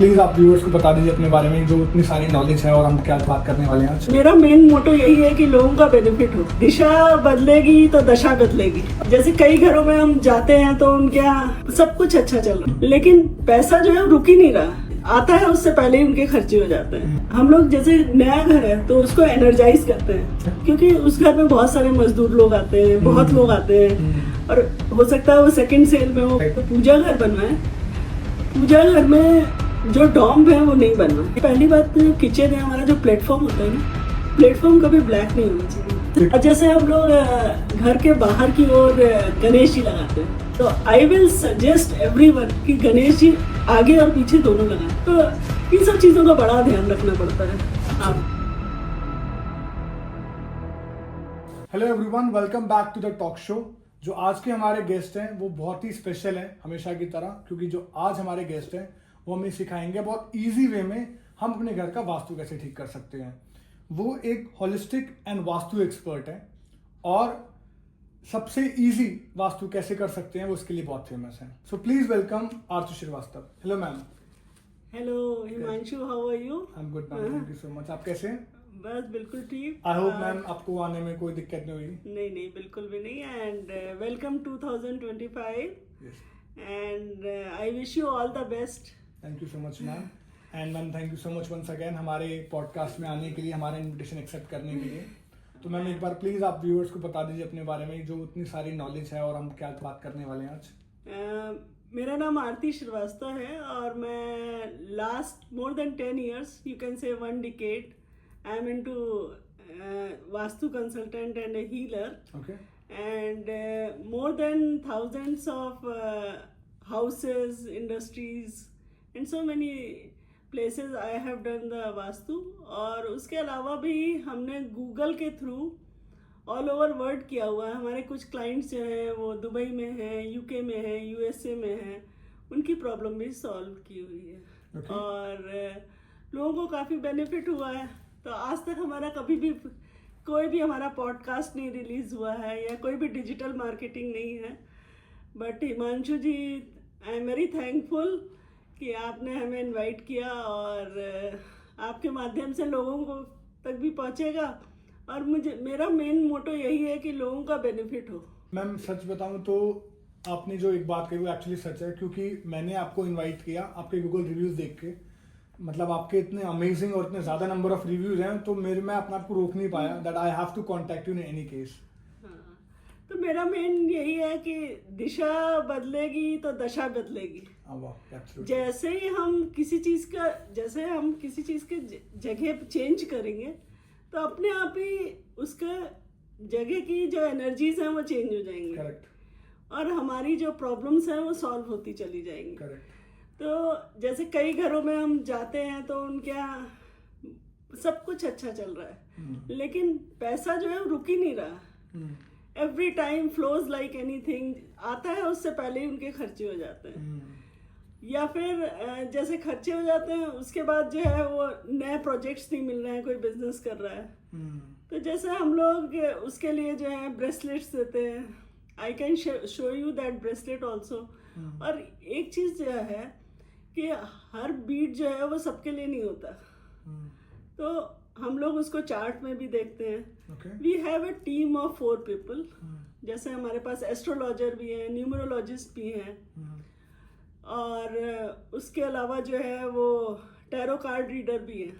Please आप viewers को बता दीजिए अपने बारे में, जो इतनी सारी नॉलेज है और हम क्या बात करने वाले हैं आज। मेरा मेन मोटो यही है कि लोगों का बेनिफिट हो। दिशा बदलेगी तो दशा बदलेगी। जैसे कई घरों में हम जाते हैं तो उनके यहाँ सब कुछ अच्छा चल रहा है, लेकिन पैसा जो है रुक ही नहीं रहा, आता है उससे पहले ही उनके खर्चे हो जाते हैं। हम लोग जैसे नया घर है तो उसको एनर्जाइज करते हैं, क्योंकि उस घर में बहुत सारे मजदूर लोग आते हैं, बहुत लोग आते हैं, और हो सकता है वो सेकंड सेल में हो। तो पूजा घर बनवाए, पूजा घर में जो डॉम है वो नहीं बनना। पहली बात तो किचन है, हमारा जो प्लेटफॉर्म होता है ना, प्लेटफॉर्म कभी ब्लैक नहीं होना चाहिए। और जैसे हम लोग घर के बाहर की ओर गणेश जी लगाते हैं, तो आई विल सजेस्ट एवरीवन कि गणेश जी आगे और पीछे दोनों लगाएं। तो इन सब चीजों का बड़ा ध्यान रखना पड़ता है। Hello everyone, welcome back to the talk show. जो आज के हमारे गेस्ट हैं वो बहुत ही स्पेशल हैं हमेशा की तरह, क्योंकि जो आज हमारे गेस्ट हैं वो हमें सिखाएंगे बहुत इजी वे में हम अपने घर का वास्तु कैसे ठीक कर सकते हैं। वो एक होलिस्टिक एंड वास्तु एक्सपर्ट हैं और सबसे इजी वास्तु कैसे कर सकते हैं वो उसके लिए बहुत फेमस हैं। So please welcome Aarti Shrivastava. Hello ma'am. Hello Himanshu, how are you? I am good ma'am, thank you so much. आप कैसे हैं? बस बिल्कुल ठीक। आई होप मैम आपको आने में कोई दिक्कत नहीं हुई। नहीं बिल्कुल भी नहीं। And welcome 2025 and I wish you all the best. Thank you so much ma'am. And ma'am thank you so much once again हमारे पॉडकास्ट में आने के लिए, हमारा इनविटेशन एक्सेप्ट करने के लिए। तो मैम एक बार प्लीज आप व्यूअर्स को बता दीजिए अपने बारे में, जो इतनी सारी नॉलेज है और हम क्या बात करने वाले हैं आज। मेरा नाम आरती श्रीवास्तव है और मैं last more than 10 years, you can say 1 decade, I am into vastu consultant and a healer. Okay. And more than thousands of houses, industries and so many places I have done the vastu. और उसके अलावा भी हमने Google के through all over world किया हुआ है। हमारे कुछ क्लाइंट्स जो हैं वो दुबई में हैं, यूके में हैं, यूएसए में हैं, उनकी प्रॉब्लम भी सॉल्व की हुई है। Okay. और लोगों को काफ़ी बेनिफिट हुआ है। तो आज तक हमारा कभी भी कोई भी हमारा पॉडकास्ट नहीं रिलीज हुआ है या कोई भी डिजिटल मार्केटिंग नहीं है। But Himanshu ji, I am very thankful कि आपने हमें इनवाइट किया और आपके माध्यम से लोगों को तक भी पहुंचेगा। और मेरा मेन मोटो यही है कि लोगों का बेनिफिट हो। मैम सच बताऊं तो आपने जो एक बात कही वो एक्चुअली सच है, क्योंकि मैंने आपको इनवाइट किया आपके गूगल रिव्यूज देख के। मतलब आपके इतने अमेजिंग और इतने ज्यादा नंबर ऑफ रिव्यूज हैं, तो मैं अपने आप को रोक नहीं पाया that I have to contact you in any case. तो मेरा मेन यही है कि दिशा बदलेगी तो दशा बदलेगी। जैसे ही हम किसी चीज के जगह चेंज करेंगे तो अपने आप ही उसका जगह की जो एनर्जीज हैं वो चेंज हो जाएंगी। करेक्ट। और हमारी जो प्रॉब्लम्स हैं वो सॉल्व होती चली जाएंगी। करेक्ट। तो जैसे कई घरों में हम जाते हैं तो उनके यहाँ सब कुछ अच्छा चल रहा है, लेकिन पैसा जो है रुक ही नहीं रहा। Every time flows like anything, आता है उससे पहले ही उनके खर्चे हो जाते हैं। या फिर जैसे खर्चे हो जाते हैं उसके बाद जो है वो नए प्रोजेक्ट्स नहीं मिल रहे हैं, कोई बिजनेस कर रहा है। तो जैसे हम लोग उसके लिए जो है ब्रेसलेट्स देते हैं। I can show you that bracelet also. और एक चीज जो है कि हर बीट जो है वो सबके लिए नहीं होता। तो हम लोग उसको चार्ट में भी देखते हैं। We have a team of 4 people। जैसे हमारे पास एस्ट्रोलॉजर भी हैं, न्यूमरोलॉजिस्ट भी हैं, और उसके अलावा जो है वो टैरो कार्ड रीडर भी हैं।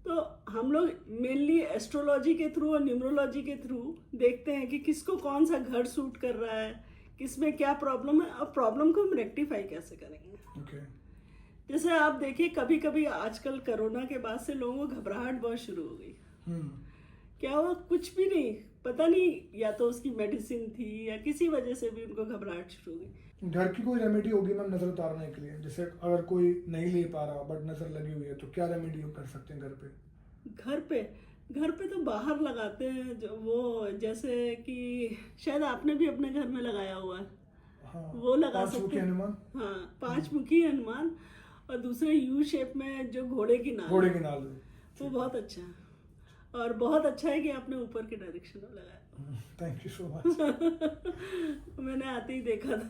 तो हम लोग मेनली एस्ट्रोलॉजी के थ्रू और न्यूमरोलॉजी के थ्रू देखते हैं कि किसको कौन सा घर सूट कर रहा है, किसमें क्या प्रॉब्लम है, और प्रॉब्लम को हम रेक्टिफाई कैसे करेंगे। जैसे आप देखिए, कभी कभी आजकल कोरोना के बाद से लोगों को घबराहट बहुत शुरू हो गई। क्या हुआ? कुछ भी नहीं, पता नहीं, या तो उसकी मेडिसिन थी या किसी वजह से भी उनको घबराहट शुरू हो गई। घर की कोई रेमेडी होगी मैम नजर उतारने के लिए? जैसे अगर कोई नहीं ले पा रहा बट नजर लगी हुई है तो क्या रेमेडी कर सकते हैं घर पे तो बाहर लगाते हैं जो वो, जैसे कि शायद आपने भी अपने घर में लगाया हुआ है। हाँ, वो लगा सकते हैं। हाँ, 5 मुखी हनुमान, और दूसरे यू शेप में जो घोड़े की नाल वो बहुत अच्छा है। और बहुत अच्छा है कि आपने ऊपर के डायरेक्शन में लगाया। Thank you so much. मैंने आते ही देखा था।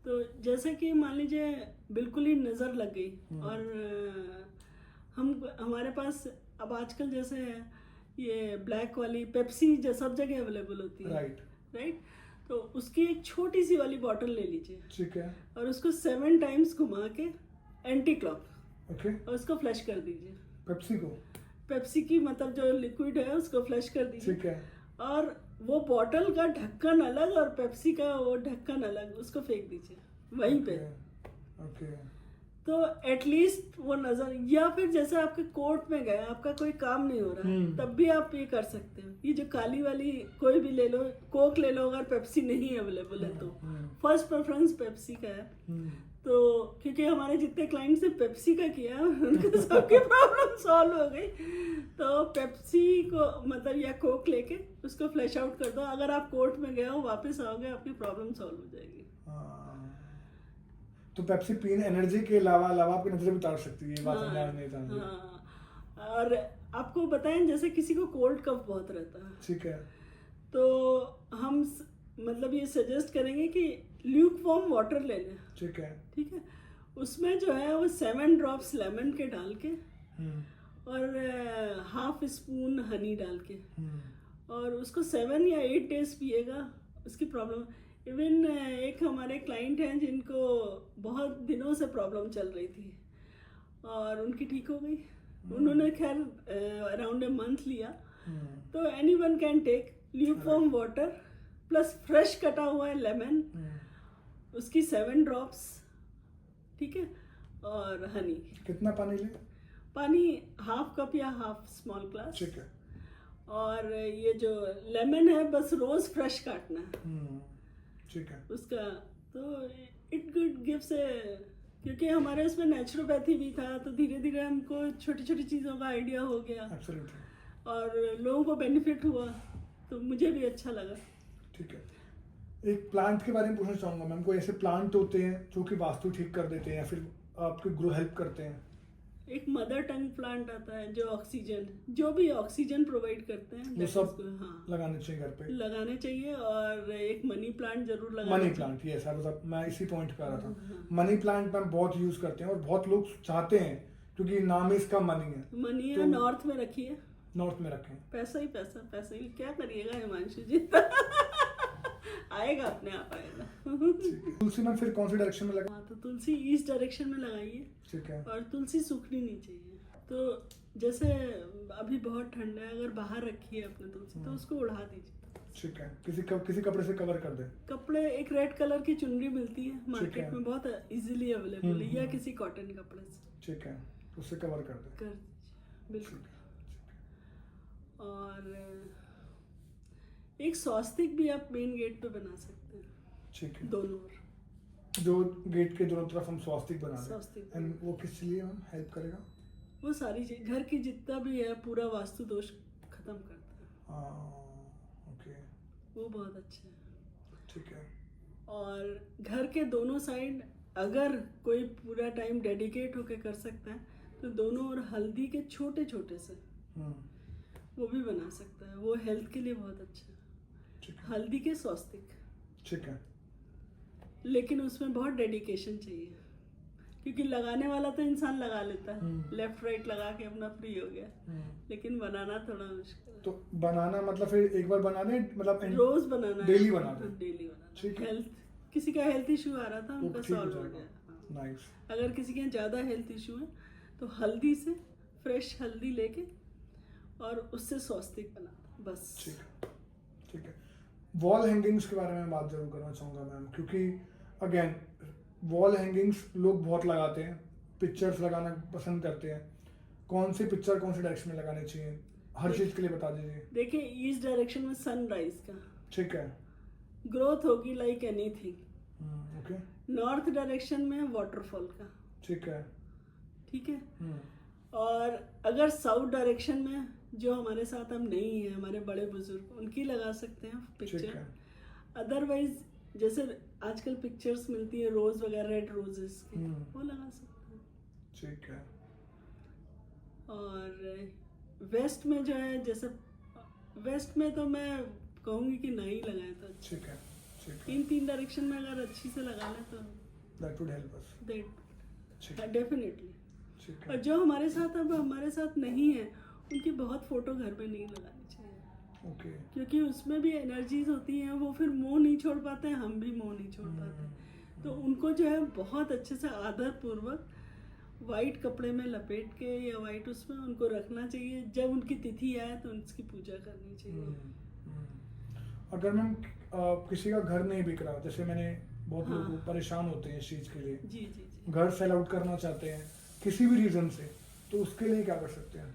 तो जैसे कि मान लीजिए बिल्कुल ही नज़र लग गई और हमारे पास अब आजकल जैसे ये ब्लैक वाली पेप्सी जो सब जगह अवेलेबल होती है, राइट। तो उसकी एक छोटी सी वाली बॉटल ले लीजिए, ठीक है, और उसको 7 टाइम्स घुमा के एंटी क्लॉक, ओके, और उसको फ्लश कर दीजिए। पेप्सी की मतलब जो लिक्विड है उसको फ्लश कर दीजिए, ठीक है, और वो बॉटल का ढक्कन अलग और पेप्सी का वो ढक्कन अलग, उसको फेंक दीजिए वहीं पे। ओके। तो एटलीस्ट वो नजर, या फिर जैसे आपके कोर्ट में गए, आपका कोई काम नहीं हो रहा है, तब भी आप ये कर सकते हो। ये जो काली वाली कोई भी ले लो, कोक ले लो, अगर पेप्सी नहीं अवेलेबल है तो फर्स्ट प्रेफरेंस पेप्सी का है। तो क्योंकि हमारे जितने क्लाइंट्स ने पेप्सी का किया उनके सबकी प्रॉब्लम सॉल्व हो गई। तो पेप्सी को मतलब या कोक लेके उसको फ्लैश आउट कर दो, अगर आप कोर्ट में गए हो वापस आओगे आपकी प्रॉब्लम सॉल्व हो जाएगी। तो पेप्सी पीने एनर्जी के अलावा आपकी नजर भी उतार सकती है, ये बात हमने आज नहीं जानी। हाँ। और आपको बताएं जैसे किसी को कोल्ड कफ बहुत रहता है, ठीक है, तो हम मतलब ये सजेस्ट करेंगे कि ल्यूक वार्म वाटर ले लें, ठीक है, ठीक है। उसमें जो है वो 7 ड्रॉप्स लेमन के डाल के और हाफ स्पून हनी डाल के, और उसको 7 या 8 डेज पिएगा, उसकी प्रॉब्लम। इवन एक हमारे क्लाइंट हैं जिनको बहुत दिनों से प्रॉब्लम चल रही थी और उनकी ठीक हो गई। उन्होंने खैर अराउंड ए मंथ लिया। तो anyone can take lukewarm water plus fresh कटा हुआ लेमन, उसकी 7 ड्रॉप्स, ठीक है, और हनी। कितना पानी ले? पानी हाफ कप या हाफ स्मॉल ग्लास, ठीक है। और ये जो लेमन है बस रोज फ्रेश काटना है, ठीक है उसका। तो इट गुड गिव्स ए, क्योंकि हमारे उसमें नेचुरोपैथी भी था, तो धीरे धीरे हमको छोटी छोटी चीज़ों का आइडिया हो गया। Absolutely. और लोगों को बेनिफिट हुआ, तो मुझे भी अच्छा लगा। ठीक है, एक प्लांट के बारे में पूछना चाहूँगा मैम। कोई ऐसे प्लांट होते हैं जो कि वास्तु ठीक कर देते हैं या फिर आपके ग्रो हेल्प करते हैं? एक मदर टंग प्लांट आता है जो ऑक्सीजन, जो भी ऑक्सीजन प्रोवाइड करते हैं, वो सब हाँ लगाने चाहिए घर पे, लगाने चाहिए। और एक मनी प्लांट जरूर लगाना। मनी प्लांट, ये सर मैं इसी पॉइंट पे आ रहा था। मनी प्लांट मैम बहुत यूज करते हैं और बहुत लोग चाहते हैं, क्योंकि नाम ही इसका मनी है। मनी है, नॉर्थ में रखिए, नॉर्थ में रखें। पैसा ही पैसा, पैसा ही क्या करिएगा हिमांशु जी आएगा, अपने आप आएगा। तुलसी में फिर कौन सी डायरेक्शन में लगा? हाँ, तो तुलसी ईस्ट डायरेक्शन में लगाइए, ठीक है। और तुलसी सूखनी नहीं चाहिए। तो जैसे अभी बहुत ठंड है, अगर बाहर रखी है अपने तुलसी तो उसको उड़ा दीजिए, ठीक है। किसी कपड़े से कवर कर दे। कपड़े, एक रेड कलर की चुनरी मिलती है मार्केट में, बहुत इजीली अवेलेबल है, या किसी कॉटन कपड़े से, ठीक है, उससे कवर कर दे, कर दीजिए, बिल्कुल। और एक स्वास्तिक भी आप मेन गेट पे बना सकते हैं, ठीक है, दोनों, जो गेट के दोनों तरफ हम स्वास्तिक बना स्वास्तिक। एंड वो किस लिए हम हेल्प करेगा? वो सारी चीज, घर की जितना भी है पूरा वास्तु दोष खत्म करता है। ओके, वो बहुत अच्छा है, ठीक है। और घर के दोनों साइड अगर कोई पूरा टाइम डेडिकेट होके कर सकता है तो दोनों और हल्दी के छोटे छोटे से वो भी बना सकता है, वो हेल्थ के लिए बहुत अच्छा है। हल्दी के स्वास्तिक, ठीक है, लेकिन उसमें बहुत डेडिकेशन चाहिए, क्योंकि लगाने वाला तो इंसान लगा लेता है, लेफ्ट राइट लगा के अपना फ्री हो गया, लेकिन बनाना थोड़ा मुश्किल है। तो बनाना मतलब फिर एक बार बनाने, मतलब रोज बनाना, डेली बनाना, डेली बनाना। ठीक है। हेल्थ, किसी का हेल्थ इशू आ रहा था, उनका सॉल्व हो गया। नाइस। अगर किसी के ज्यादा हेल्थ इशू है तो हल्दी से, फ्रेश हल्दी लेके और उससे स्वास्तिक बनाना, बस। ठीक है, ठीक है। वॉल हैंगिंग्स के बारे में बात जरूर करना चाहूँगा मैम, क्योंकि अगेन वॉल हैंगिंग्स लोग बहुत लगाते हैं, पिक्चर्स लगाना पसंद करते हैं। कौन सी पिक्चर कौन सी डायरेक्शन में लगानी चाहिए, हर चीज के लिए बता दीजिए। देखिए, ईस्ट डायरेक्शन में सनराइज का, ठीक है, ग्रोथ होगी like anything. Okay. North direction में वाटरफॉल का, ठीक है, ठीक है। और अगर साउथ डायरेक्शन में, जो हमारे साथ हम नहीं है, हमारे बड़े बुजुर्ग, उनकी लगा सकते हैं पिक्चर। अदरवाइज जैसे आजकल पिक्चर्स मिलती है रोज वगैरह, रेड रोजेस की, वो लगा सकते हैं, ठीक है। और वेस्ट में जो है, जैसे वेस्ट में तो मैं कहूँगी कि नहीं लगाए तो, ठीक है, ठीक है। इन 3 डायरेक्शन में अगर अच्छी से लगा ले तो दैट वुड हेल्प अस। ठीक डेफिनेटली। ठीक और है। जो हमारे साथ नहीं है, उनकी बहुत फोटो घर में नहीं लगानी चाहिए, ओके। क्योंकि उसमें भी एनर्जीज होती हैं, वो फिर मोह नहीं छोड़ पाते हैं, हम भी मोह नहीं छोड़ पाते। तो उनको जो है बहुत अच्छे से आदर पूर्वक वाइट कपड़े में लपेट के या वाइट उसमें उनको रखना चाहिए। जब उनकी तिथि आए तो उसकी पूजा करनी चाहिए। अगर मैम किसी का घर नहीं बिक रहा, जैसे मैंने बहुत हाँ। लोग परेशान होते हैं इस चीज़ के लिए, जी जी जी। घर सेल आउट करना चाहते हैं किसी भी रीज़न से, तो उसके लिए क्या कर सकते हैं?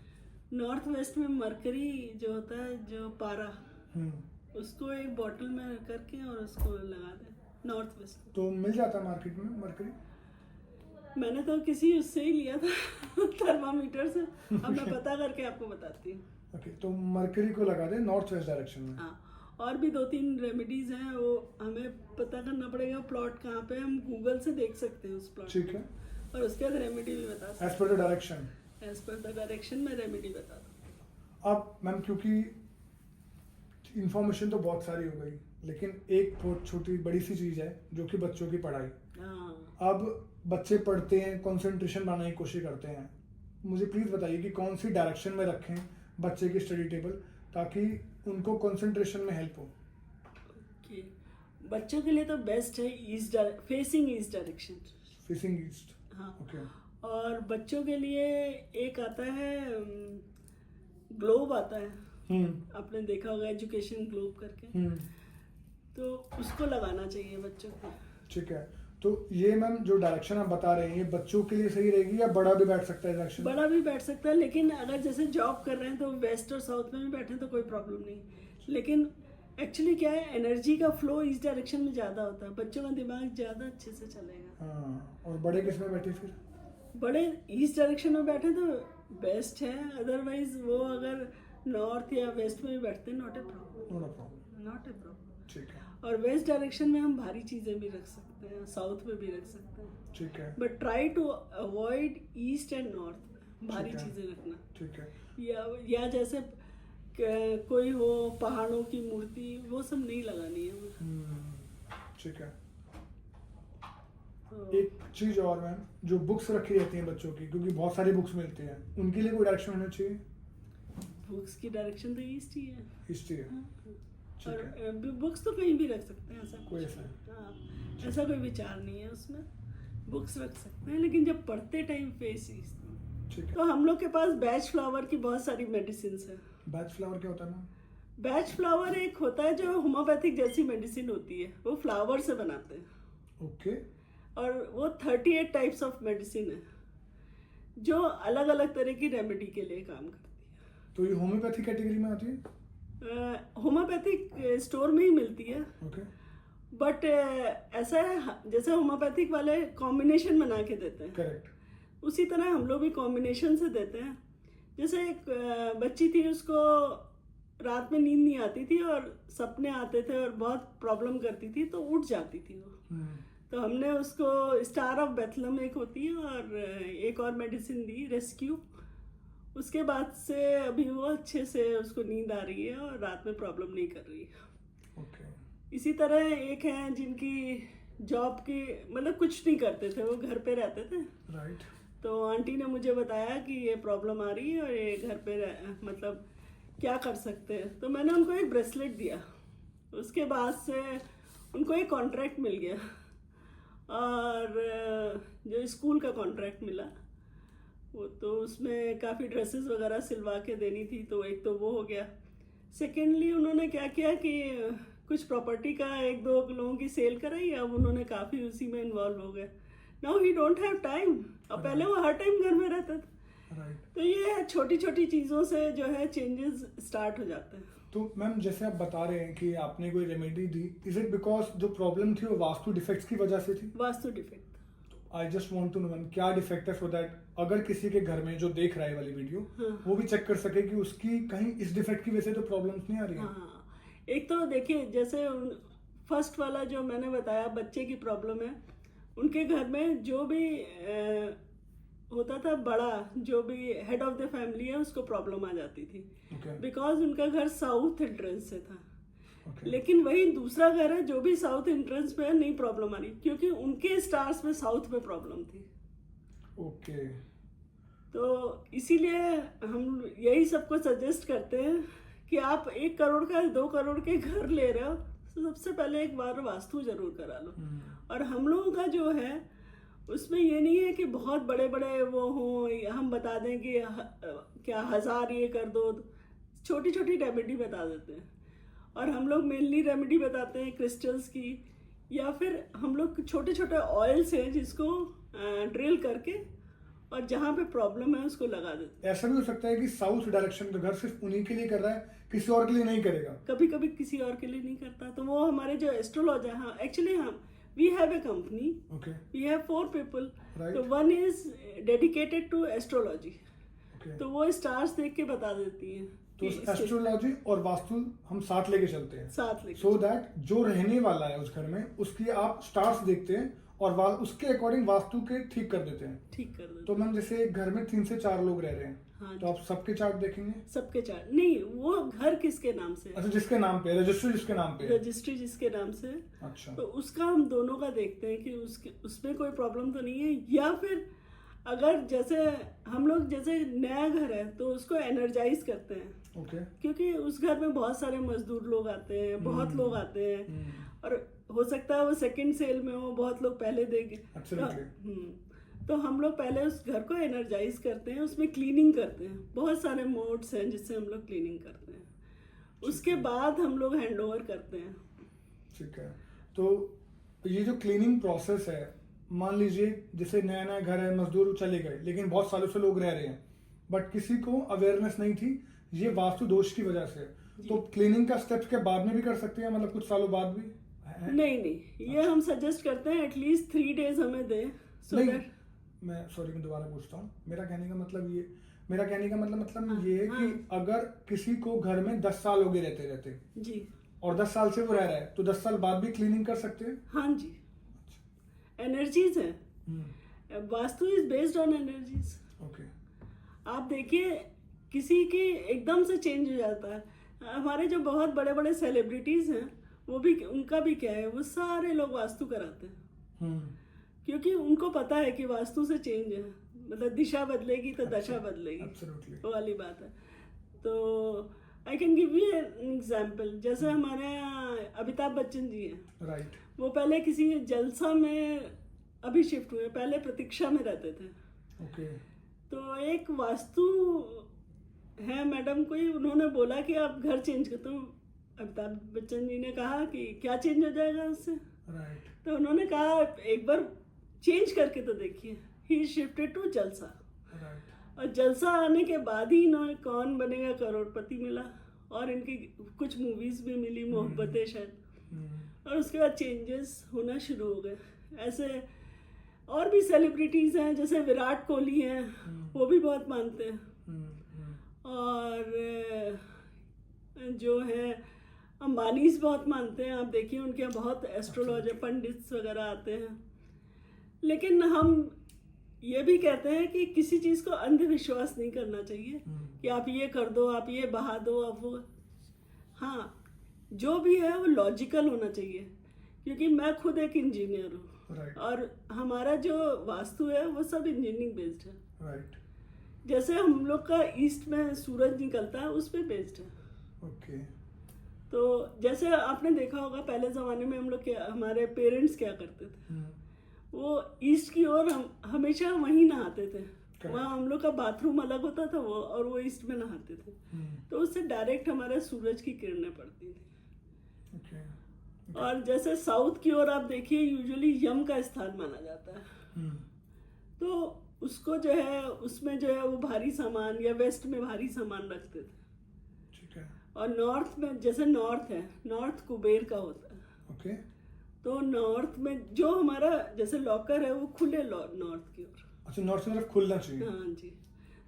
नॉर्थ वेस्ट में मरकरी जो होता है, जो पारा, उसको एक बॉटल में करके और उसको लगा दें नॉर्थ वेस्ट में। तो मिल जाता है मार्केट में मरकरी? मैंने तो किसी उससे ही लिया था थर्मामीटर से। अब मैं पता करके आपको बताती हूँ। ओके, तो मरकरी को लगा दे नॉर्थ वेस्ट डायरेक्शन में। हाँ, और भी 2-3 रेमेडीज हैं, वो हमें पता करना पड़ेगा प्लॉट कहाँ पे। हम गूगल से देख सकते हैं उस प्लॉट ठीक है। और उसके बाद रेमेडी भी बता सकते एज पर द डायरेक्शन। हैं। एज पर द डायरेक्शन में रेमेडी बता दो। अब मैम क्योंकि इंफॉर्मेशन तो बहुत सारी हो गई, लेकिन एक बहुत छोटी बड़ी सी चीज़ है जो कि बच्चों की पढ़ाई। हाँ, अब बच्चे पढ़ते हैं, कंसंट्रेशन बनाने की कोशिश करते हैं, मुझे प्लीज़ बताइए कि कौन सी डायरेक्शन में रखें बच्चे की स्टडी टेबल, ताकि उनको कंसंट्रेशन में हेल्प हो। ओके। बच्चों के लिए तो बेस्ट है east, facing east direction. Facing east. हाँ। ओके। और बच्चों के लिए एक आता है ग्लोब आता है, आपने देखा होगा एजुकेशन ग्लोब करके, तो उसको लगाना चाहिए बच्चों को। ठीक है। तो ये मैम जो डायरेक्शन आप बता रहे हैं, ये बच्चों के लिए सही रहेगी या बड़ा भी बैठ सकता है डायरेक्शन? बड़ा भी बैठ सकता है, लेकिन अगर जैसे जॉब कर रहे हैं तो वेस्ट और साउथ में भी बैठे तो कोई प्रॉब्लम नहीं। लेकिन एक्चुअली क्या है, एनर्जी का फ्लो इस डायरेक्शन में ज़्यादा होता है, बच्चों का दिमाग ज़्यादा अच्छे से चलेगा। हाँ, और बड़े किस में बैठे फिर? बड़े ईस्ट डायरेक्शन में बैठे तो बेस्ट है, अदरवाइज वो अगर नॉर्थ या वेस्ट में भी बैठते हैं, not a problem. Not a problem. ठीक है। और वेस्ट डायरेक्शन में हम भारी चीज़ें भी रख सकते हैं, साउथ में भी रख सकते हैं। ठीक है। But try to avoid east and north भारी ठीक है। चीज़ें रखना। ठीक है। या जैसे कोई हो पहाड़ों की मूर्ति, वो सब नहीं लगानी है। ठीक है। तो एक चीज और मैम, जो बुक्स रखी रहती हैं बच्चों की, क्योंकि बहुत सारी बुक्स मिलती हैं, उनके लिए कोई डायरेक्शन होना चाहिए? बुक्स की डायरेक्शन तो ईस्ट ही है। हिस्ट्री है। हाँ। ठीक है। और बुक्स तो कहीं भी रख सकते हैं, ऐसा कोई कुछ ऐसा हाँ, ऐसा कोई विचार नहीं है उसमें। बुक्स रख सकते हैं, लेकिन जब पढ़ते टाइम फेस ईस्ट। ठीक है। तो हम लोग के पास बैच फ्लावर की बहुत सारी मेडिसिन है। बैच फ्लावर क्या होता है मैम? बैच फ्लावर एक होता है जो होम्योपैथिक जैसी मेडिसिन होती है, वो फ्लावर से बनाते हैं। ओके। और वो 38 टाइप्स ऑफ मेडिसिन है जो अलग अलग तरह की रेमेडी के लिए काम करती तो ये होम्योपैथी कैटेगरी में आती है? है। होम्योपैथिक स्टोर में ही मिलती है, ओके। बट ऐसा है जैसे होम्योपैथिक वाले कॉम्बिनेशन बना के देते हैं, करेक्ट। उसी तरह हम लोग भी कॉम्बिनेशन से देते हैं। जैसे एक बच्ची थी, उसको रात में नींद नहीं आती थी और सपने आते थे और बहुत प्रॉब्लम करती थी, तो उठ जाती थी वो। तो हमने उसको स्टार ऑफ बेथलम एक होती है और एक और मेडिसिन दी रेस्क्यू। उसके बाद से अभी वो अच्छे से उसको नींद आ रही है और रात में प्रॉब्लम नहीं कर रही है। ओके। इसी तरह एक है जिनकी जॉब की मतलब कुछ नहीं करते थे, वो घर पे रहते थे। राइट। तो आंटी ने मुझे बताया कि ये प्रॉब्लम आ रही है और ये घर पे मतलब क्या कर सकते हैं। तो मैंने उनको एक ब्रेसलेट दिया। उसके बाद से उनको एक कॉन्ट्रैक्ट मिल गया, और जो स्कूल का कॉन्ट्रैक्ट मिला वो तो उसमें काफ़ी ड्रेसेस वगैरह सिलवा के देनी थी, तो एक तो वो हो गया। सेकेंडली उन्होंने क्या किया कि कुछ प्रॉपर्टी का 1-2 लोगों की सेल कराई, अब उन्होंने काफ़ी उसी में इन्वॉल्व हो गए। Now he don't have time. अब पहले वो हर टाइम घर में रहता था। राइट। तो ये छोटी छोटी चीज़ों से जो है चेंजेस स्टार्ट हो जाते हैं। तो मैम जैसे आप बता रहे हैं कि आपने कोई रेमेडी दी, इज इट बिकॉज जो प्रॉब्लम थी वो वास्तु डिफेक्ट्स की वजह से थी? Vastu defect. I just want to know ma'am क्या डिफेक्ट है, सो दैट अगर किसी के घर में जो देख रहा है वाली वीडियो, वो भी चेक कर सके कि उसकी कहीं इस डिफेक्ट की वजह से तो प्रॉब्लम्स नहीं आ रही है। हाँ, एक तो देखिए जैसे फर्स्ट वाला जो मैंने बताया बच्चे की प्रॉब्लम है, उनके घर में जो भी होता था बड़ा, जो भी हेड ऑफ द फैमिली है, उसको प्रॉब्लम आ जाती थी Okay. बिकॉज उनका घर साउथ एंट्रेंस से था। Okay. लेकिन वही दूसरा घर है जो भी साउथ एंट्रेंस पे है, नहीं प्रॉब्लम आ रही, क्योंकि उनके स्टार्स में साउथ में प्रॉब्लम थी। ओके। तो इसीलिए हम यही सबको सजेस्ट करते हैं कि आप 1 करोड़ का 2 करोड़ के घर ले रहे हो तो सबसे पहले एक बार वास्तु जरूर करा लो। और हम लोगों का जो है उसमें ये नहीं है कि बहुत बड़े बड़े वो हों, हम बता दें कि क्या 1000 ये कर दो, छोटी छोटी रेमेडी बता देते हैं। और हम लोग मेनली रेमेडी बताते हैं क्रिस्टल्स की, या फिर हम लोग छोटे छोटे ऑयल्स हैं जिसको ड्रिल करके और जहाँ पे प्रॉब्लम है उसको लगा देते हैं। ऐसा भी हो सकता है कि साउथ डायरेक्शन का घर सिर्फ उन्हीं के लिए कर रहा है, किसी और के लिए नहीं करेगा। कभी कभी किसी और के लिए नहीं करता, तो वो हमारे जो एस्ट्रोलॉजर, हाँ एक्चुअली हम we have a company, okay. We have 4 people, Right. तो one is dedicated to astrology, okay. तो वो स्टार्स देख के बता देती हैं तो कि इसके एस्ट्रोलॉजी और वास्तु हम साथ लेके चलते हैं, साथ लेके सो दैट जो रहने वाला है उस घर में उसकी आप स्टार्स देखते हैं और उसके अकॉर्डिंग वास्तु के ठीक कर देते हैं। ठीक कर देते तो मैम जैसे एक घर में 3 से 4 लोग रह रहे हैं, हाँ तो आप सबके चार्ट देखेंगे? सबके चार्ट नहीं, वो घर किसके नाम से है, अच्छा, जिसके नाम पे रजिस्ट्री जिसके नाम पे है। रजिस्ट्री जिसके नाम से है, अच्छा। तो उसका हम दोनों का देखते हैं कि उसमें कोई प्रॉब्लम तो नहीं है। या फिर अगर जैसे हम लोग जैसे नया घर है तो उसको एनर्जाइज करते हैं, ओके। क्योंकि उस घर में बहुत सारे मजदूर लोग आते हैं, बहुत लोग आते हैं, और हो सकता है वो सेकंड सेल में हो, बहुत लोग पहले देंगे। Absolutely. तो हम लोग पहले उस घर को एनर्जाइज करते हैं, उसमें क्लीनिंग करते हैं, बहुत सारे मोड्स हैं जिससे हम लोग क्लीनिंग करते हैं, उसके बाद हम लोग हैंड ओवर करते हैं। ठीक है। तो ये जो क्लीनिंग प्रोसेस है, मान लीजिए जैसे नया नया घर है, मजदूर चले गए लेकिन बहुत सालों से लोग रह रहे हैं, बट किसी को अवेयरनेस नहीं थी ये वास्तु दोष की वजह से, तो क्लीनिंग का स्टेप्स के बाद में भी कर सकते हैं, मतलब कुछ सालों बाद भी है? नहीं, ये हम सजेस्ट करते हैं एटलीस्ट 3 डेज हमें दें, सो नहीं, दैट मैं दोबारा पूछता हूँ। मेरा कहने का मतलब ये है हाँ। कि अगर किसी को घर में 10 साल हो गए रहते जी, और 10 साल से वो रह रहा है, तो 10 साल बाद भी क्लीनिंग कर सकते हैं? हाँ जी, एनर्जीज है, vastu is based on energies. Okay. आप देखिए किसी की एकदम से चेंज हो जाता है, हमारे जो बहुत बड़े बड़े सेलिब्रिटीज हैं वो भी, उनका भी क्या है, वो सारे लोग वास्तु कराते हैं, क्योंकि उनको पता है कि वास्तु से चेंज है, मतलब दिशा बदलेगी तो दशा बदलेगी, Absolutely. वो वाली बात है। तो I can give you an example, जैसे हमारे यहाँ अमिताभ बच्चन जी हैं, राइट। वो पहले किसी जलसा में अभी शिफ्ट हुए, पहले प्रतीक्षा में रहते थे। ओके। तो एक वास्तु है मैडम कोई, उन्होंने बोला कि आप घर चेंज कर, तो अमिताभ बच्चन जी ने कहा कि क्या चेंज हो जाएगा उससे, राइट। तो उन्होंने कहा एक बार चेंज करके तो देखिए। ही शिफ्टेड टू जलसा, राइट। और जलसा आने के बाद ही इन्होंने कौन बनेगा करोड़पति मिला, और इनकी कुछ मूवीज भी मिली, मोहब्बतें शायद, और उसके बाद चेंजेस होना शुरू हो गए। ऐसे और भी सेलिब्रिटीज हैं, जैसे विराट कोहली हैं, वो भी बहुत मानते हैं, और जो है अंबानीज बहुत मानते हैं। आप देखिए उनके यहाँ बहुत एस्ट्रोलॉजर पंडित्स वगैरह आते हैं। लेकिन हम ये भी कहते हैं कि किसी चीज़ को अंधविश्वास नहीं करना चाहिए कि आप ये कर दो, आप ये बहा दो, आप वो। हाँ, जो भी है वो लॉजिकल होना चाहिए, क्योंकि मैं खुद एक इंजीनियर हूँ, Right. और हमारा जो वास्तु है वो सब इंजीनियरिंग बेस्ड है। राइट। जैसे हम लोग का ईस्ट में सूरज निकलता है उस पर बेस्ड है। ओके। तो जैसे आपने देखा होगा पहले ज़माने में हम लोग क्या, हमारे पेरेंट्स क्या करते थे, वो ईस्ट की ओर हम हमेशा वहीं नहाते थे, वहाँ हम लोग का बाथरूम अलग होता था वो, और वो ईस्ट में नहाते थे, तो उससे डायरेक्ट हमारे सूरज की किरणें पड़ती थी। ओके। और जैसे साउथ की ओर आप देखिए यूजुअली यम का स्थान माना जाता है, तो उसको जो है उसमें जो है वो भारी सामान, या वेस्ट में भारी सामान रखते थे। ठीक है। और नॉर्थ में, जैसे नॉर्थ है, नॉर्थ कुबेर का होता है, ओके। तो नॉर्थ में जो हमारा जैसे लॉकर है वो खुले नॉर्थ की ओर। अच्छा, नॉर्थ की तरफ खुलना चाहिए। हाँ जी,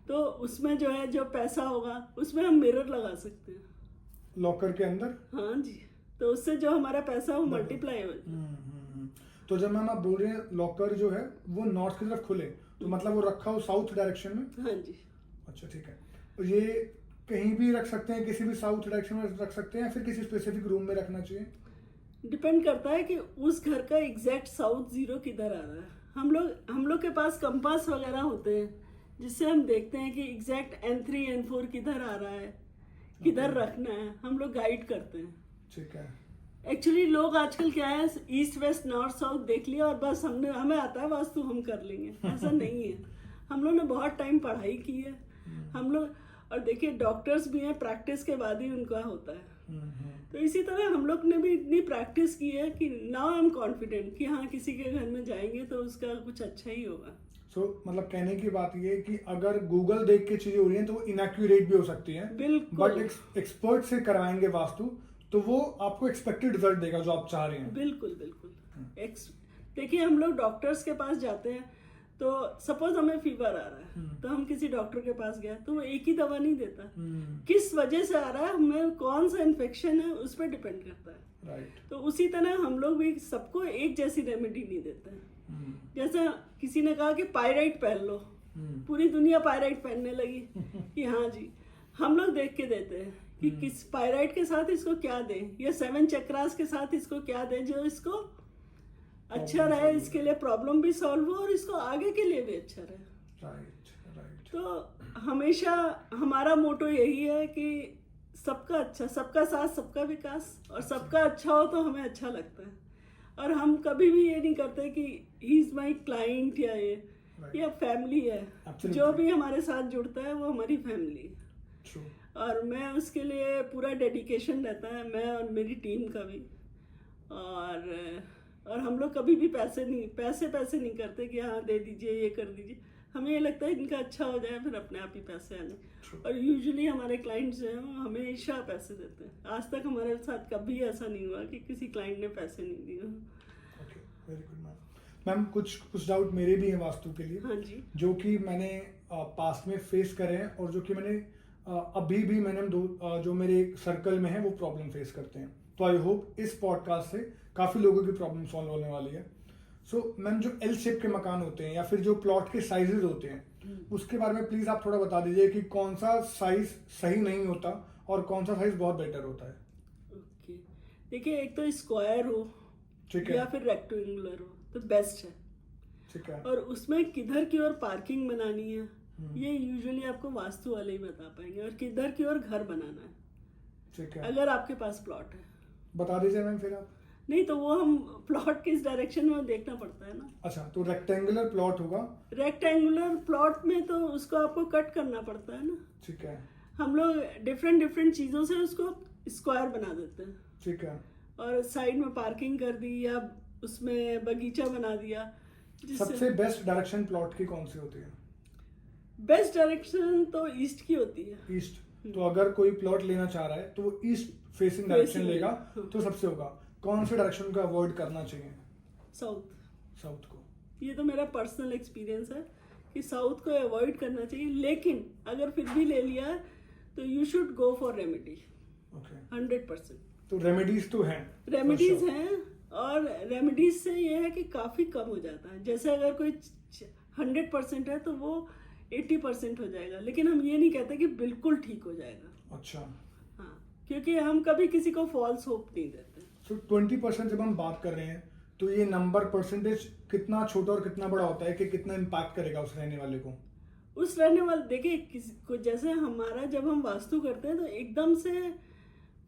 तो उसमें जो है जो पैसा होगा उसमें हम मिरर लगा सकते हैं लॉकर के अंदर। हाँ जी, तो उससे जो हमारा पैसा वो मल्टीप्लाई हो जाता है। तो जब मैम आप बोल रहे हैं लॉकर जो है वो नॉर्थ की तरफ खुले, तो मतलब वो रखा हो साउथ डायरेक्शन में। हाँ जी। अच्छा, ठीक है। तो ये कहीं भी रख सकते हैं, किसी भी साउथ डायरेक्शन में रख सकते हैं, या फिर किसी स्पेसिफिक रूम में रखना चाहिए? डिपेंड करता है कि उस घर का एग्जैक्ट साउथ जीरो किधर आ रहा है। हम लोग के पास कंपास वगैरह होते हैं जिससे हम देखते हैं कि एग्जैक्ट N3 N4 किधर आ रहा है, किधर रखना है, हम लोग गाइड करते हैं। ठीक है। एक्चुअली लोग आजकल क्या है, ईस्ट वेस्ट नॉर्थ साउथ देख लिया और बस हमें आता है वास्तु, हम कर लेंगे, ऐसा नहीं है। हम लोग ने बहुत टाइम पढ़ाई की है हम लोग, और देखिए डॉक्टर्स भी हैं, प्रैक्टिस के बाद ही उनका होता है। तो इसी तरह हम लोग ने भी इतनी प्रैक्टिस की है कि नाउ आई एम कॉन्फिडेंट कि हाँ किसी के घर में जाएंगे तो उसका कुछ अच्छा ही होगा। मतलब कहने की बात ये है कि अगर गूगल देख के चीजें हो रही हैं तो वो इनएक्यूरेट भी हो सकती हैं, बिल्कुल। बट एक्सपर्ट से करवाएंगे वास्तु तो वो आपको एक्सपेक्टेड रिजल्ट देगा जो आप चाह रहे हैं। बिल्कुल बिल्कुल। देखिए हम लोग डॉक्टर्स के पास जाते हैं तो सपोज हमें फीवर आ रहा है तो हम किसी डॉक्टर के पास गए तो वो एक ही दवा नहीं देता, किस वजह से आ रहा है, हमें कौन सा इन्फेक्शन है उस पर डिपेंड करता है। राइट। तो उसी तरह हम लोग भी सबको एक जैसी रेमेडी नहीं देते हैं। जैसा किसी ने कहा कि पायराइट पहन लो, पूरी दुनिया पायराइट पहनने लगी कि हाँ जी, हम लोग देख के देते हैं कि किस पायराइट के साथ इसको क्या दें, या 7 चक्रास के साथ इसको क्या दें जो इसको अच्छा रहे, इसके लिए प्रॉब्लम भी सॉल्व हो और इसको आगे के लिए भी अच्छा रहे। राइट। तो हमेशा हमारा मोटो यही है कि सबका अच्छा, सबका साथ सबका विकास, और सबका अच्छा हो तो हमें अच्छा लगता है। और हम कभी भी ये नहीं करते कि ही इज माई क्लाइंट या ये या फैमिली है। जो भी हमारे साथ जुड़ता है वो हमारी फैमिली है, और मैं उसके लिए पूरा डेडिकेशन रहता है, मैं और मेरी टीम का भी। और हम लोग कभी भी पैसे नहीं करते कि हाँ दे दीजिए, ये कर दीजिए। हमें ये लगता है इनका अच्छा हो जाए फिर अपने आप ही पैसे आने। और यूजुअली हमारे क्लाइंट्स जो हैं वो हमेशा पैसे देते हैं। आज तक हमारे साथ कभी ऐसा नहीं हुआ कि किसी क्लाइंट ने पैसे नहीं दिए। Okay, very good ma'am. कुछ डाउट मेरे भी हैं वास्तु के लिए। हाँ जी। जो कि मैंने पास्ट में फेस करे हैं, और जो कि मैंने अभी भी मैंने जो मेरे सर्कल में है वो प्रॉब्लम फेस करते हैं। तो आई होप इस पॉडकास्ट से काफ़ी लोगों की प्रॉब्लम सॉल्व होने वाली है। सो मैम, जो एल शेप के मकान होते हैं या फिर जो प्लॉट के साइजेस होते हैं उसके बारे में प्लीज़ आप थोड़ा बता दीजिए कि कौन सा साइज सही नहीं होता और कौन सा साइज बहुत बेटर होता है। ओके, देखिए एक तो स्क्वायर हो, ठीक है, या फिर रेक्टेंगुलर हो तो बेस्ट है। ठीक है। और उसमें किधर की ओर पार्किंग बनानी है ये यूजुअली आपको वास्तु वाले ही बता पाएंगे, और किधर की ओर घर बनाना है, ठीक है, अगर आपके पास प्लॉट है। बता दीजिए मैम फिर आप। नहीं तो वो हम प्लॉट किस डायरेक्शन में देखना पड़ता है ना। अच्छा, तो रेक्टेंगुलर प्लॉट होगा। रेक्टेंगुलर प्लॉट में तो उसको आपको कट करना पड़ता है ना। ठीक है। हम लोग डिफरेंट चीजों से उसको स्क्वायर बना देते हैं। ठीक है। और साइड में पार्किंग कर दी या उसमें बगीचा बना दिया। सबसे बेस्ट डायरेक्शन प्लॉट की कौन सी होती है? बेस्ट डायरेक्शन तो ईस्ट की होती है। ईस्ट। तो अगर कोई प्लॉट लेना चाह रहा है तो वो ईस्ट फेसिंग डायरेक्शन लेगा तो सबसे होगा। कौन से डायरेक्शन को अवॉइड करना चाहिए? साउथ को। ये तो मेरा पर्सनल एक्सपीरियंस है कि साउथ को अवॉइड करना चाहिए, लेकिन अगर फिर भी ले लिया तो you should go for remedy. Okay, 100%। तो रेमेडीज तो हैं, रेमेडीज हैं, और रेमेडीज से ये है कि काफी कम हो जाता है। जैसे अगर कोई 100% है तो वो 80% हो जाएगा, लेकिन हम ये नहीं कहते कि बिल्कुल ठीक हो जाएगा। अच्छा। हाँ, क्योंकि हम कभी किसी को फॉल्स होप नहीं देते। तो 20% जब हम बात कर रहे हैं तो ये नंबर परसेंटेज कितना छोटा और कितना बड़ा होता है कि कितना इम्पैक्ट करेगा उस रहने वाले को? उस रहने वाले, देखिए किसी को, जैसे हमारा जब हम वास्तु करते हैं तो एकदम से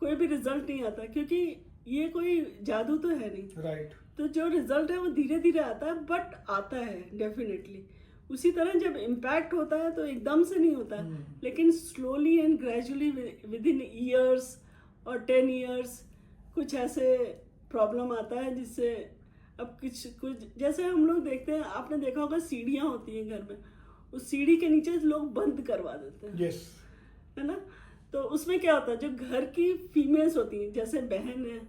कोई भी रिजल्ट नहीं आता, क्योंकि ये कोई जादू तो है नहीं। राइट। तो जो रिजल्ट है वो धीरे धीरे आता है, बट आता है डेफिनेटली। उसी तरह जब इम्पैक्ट होता है तो एकदम से नहीं होता, लेकिन slowly and gradually with in years और 10 ईयर्स कुछ ऐसे प्रॉब्लम आता है जिससे अब कुछ जैसे हम लोग देखते हैं, आपने देखा होगा सीढ़ियाँ होती हैं घर में, उस सीढ़ी के नीचे लोग बंद करवा देते हैं। यस। है ना। तो उसमें क्या होता है, जो घर की फीमेल्स होती हैं, जैसे बहन है,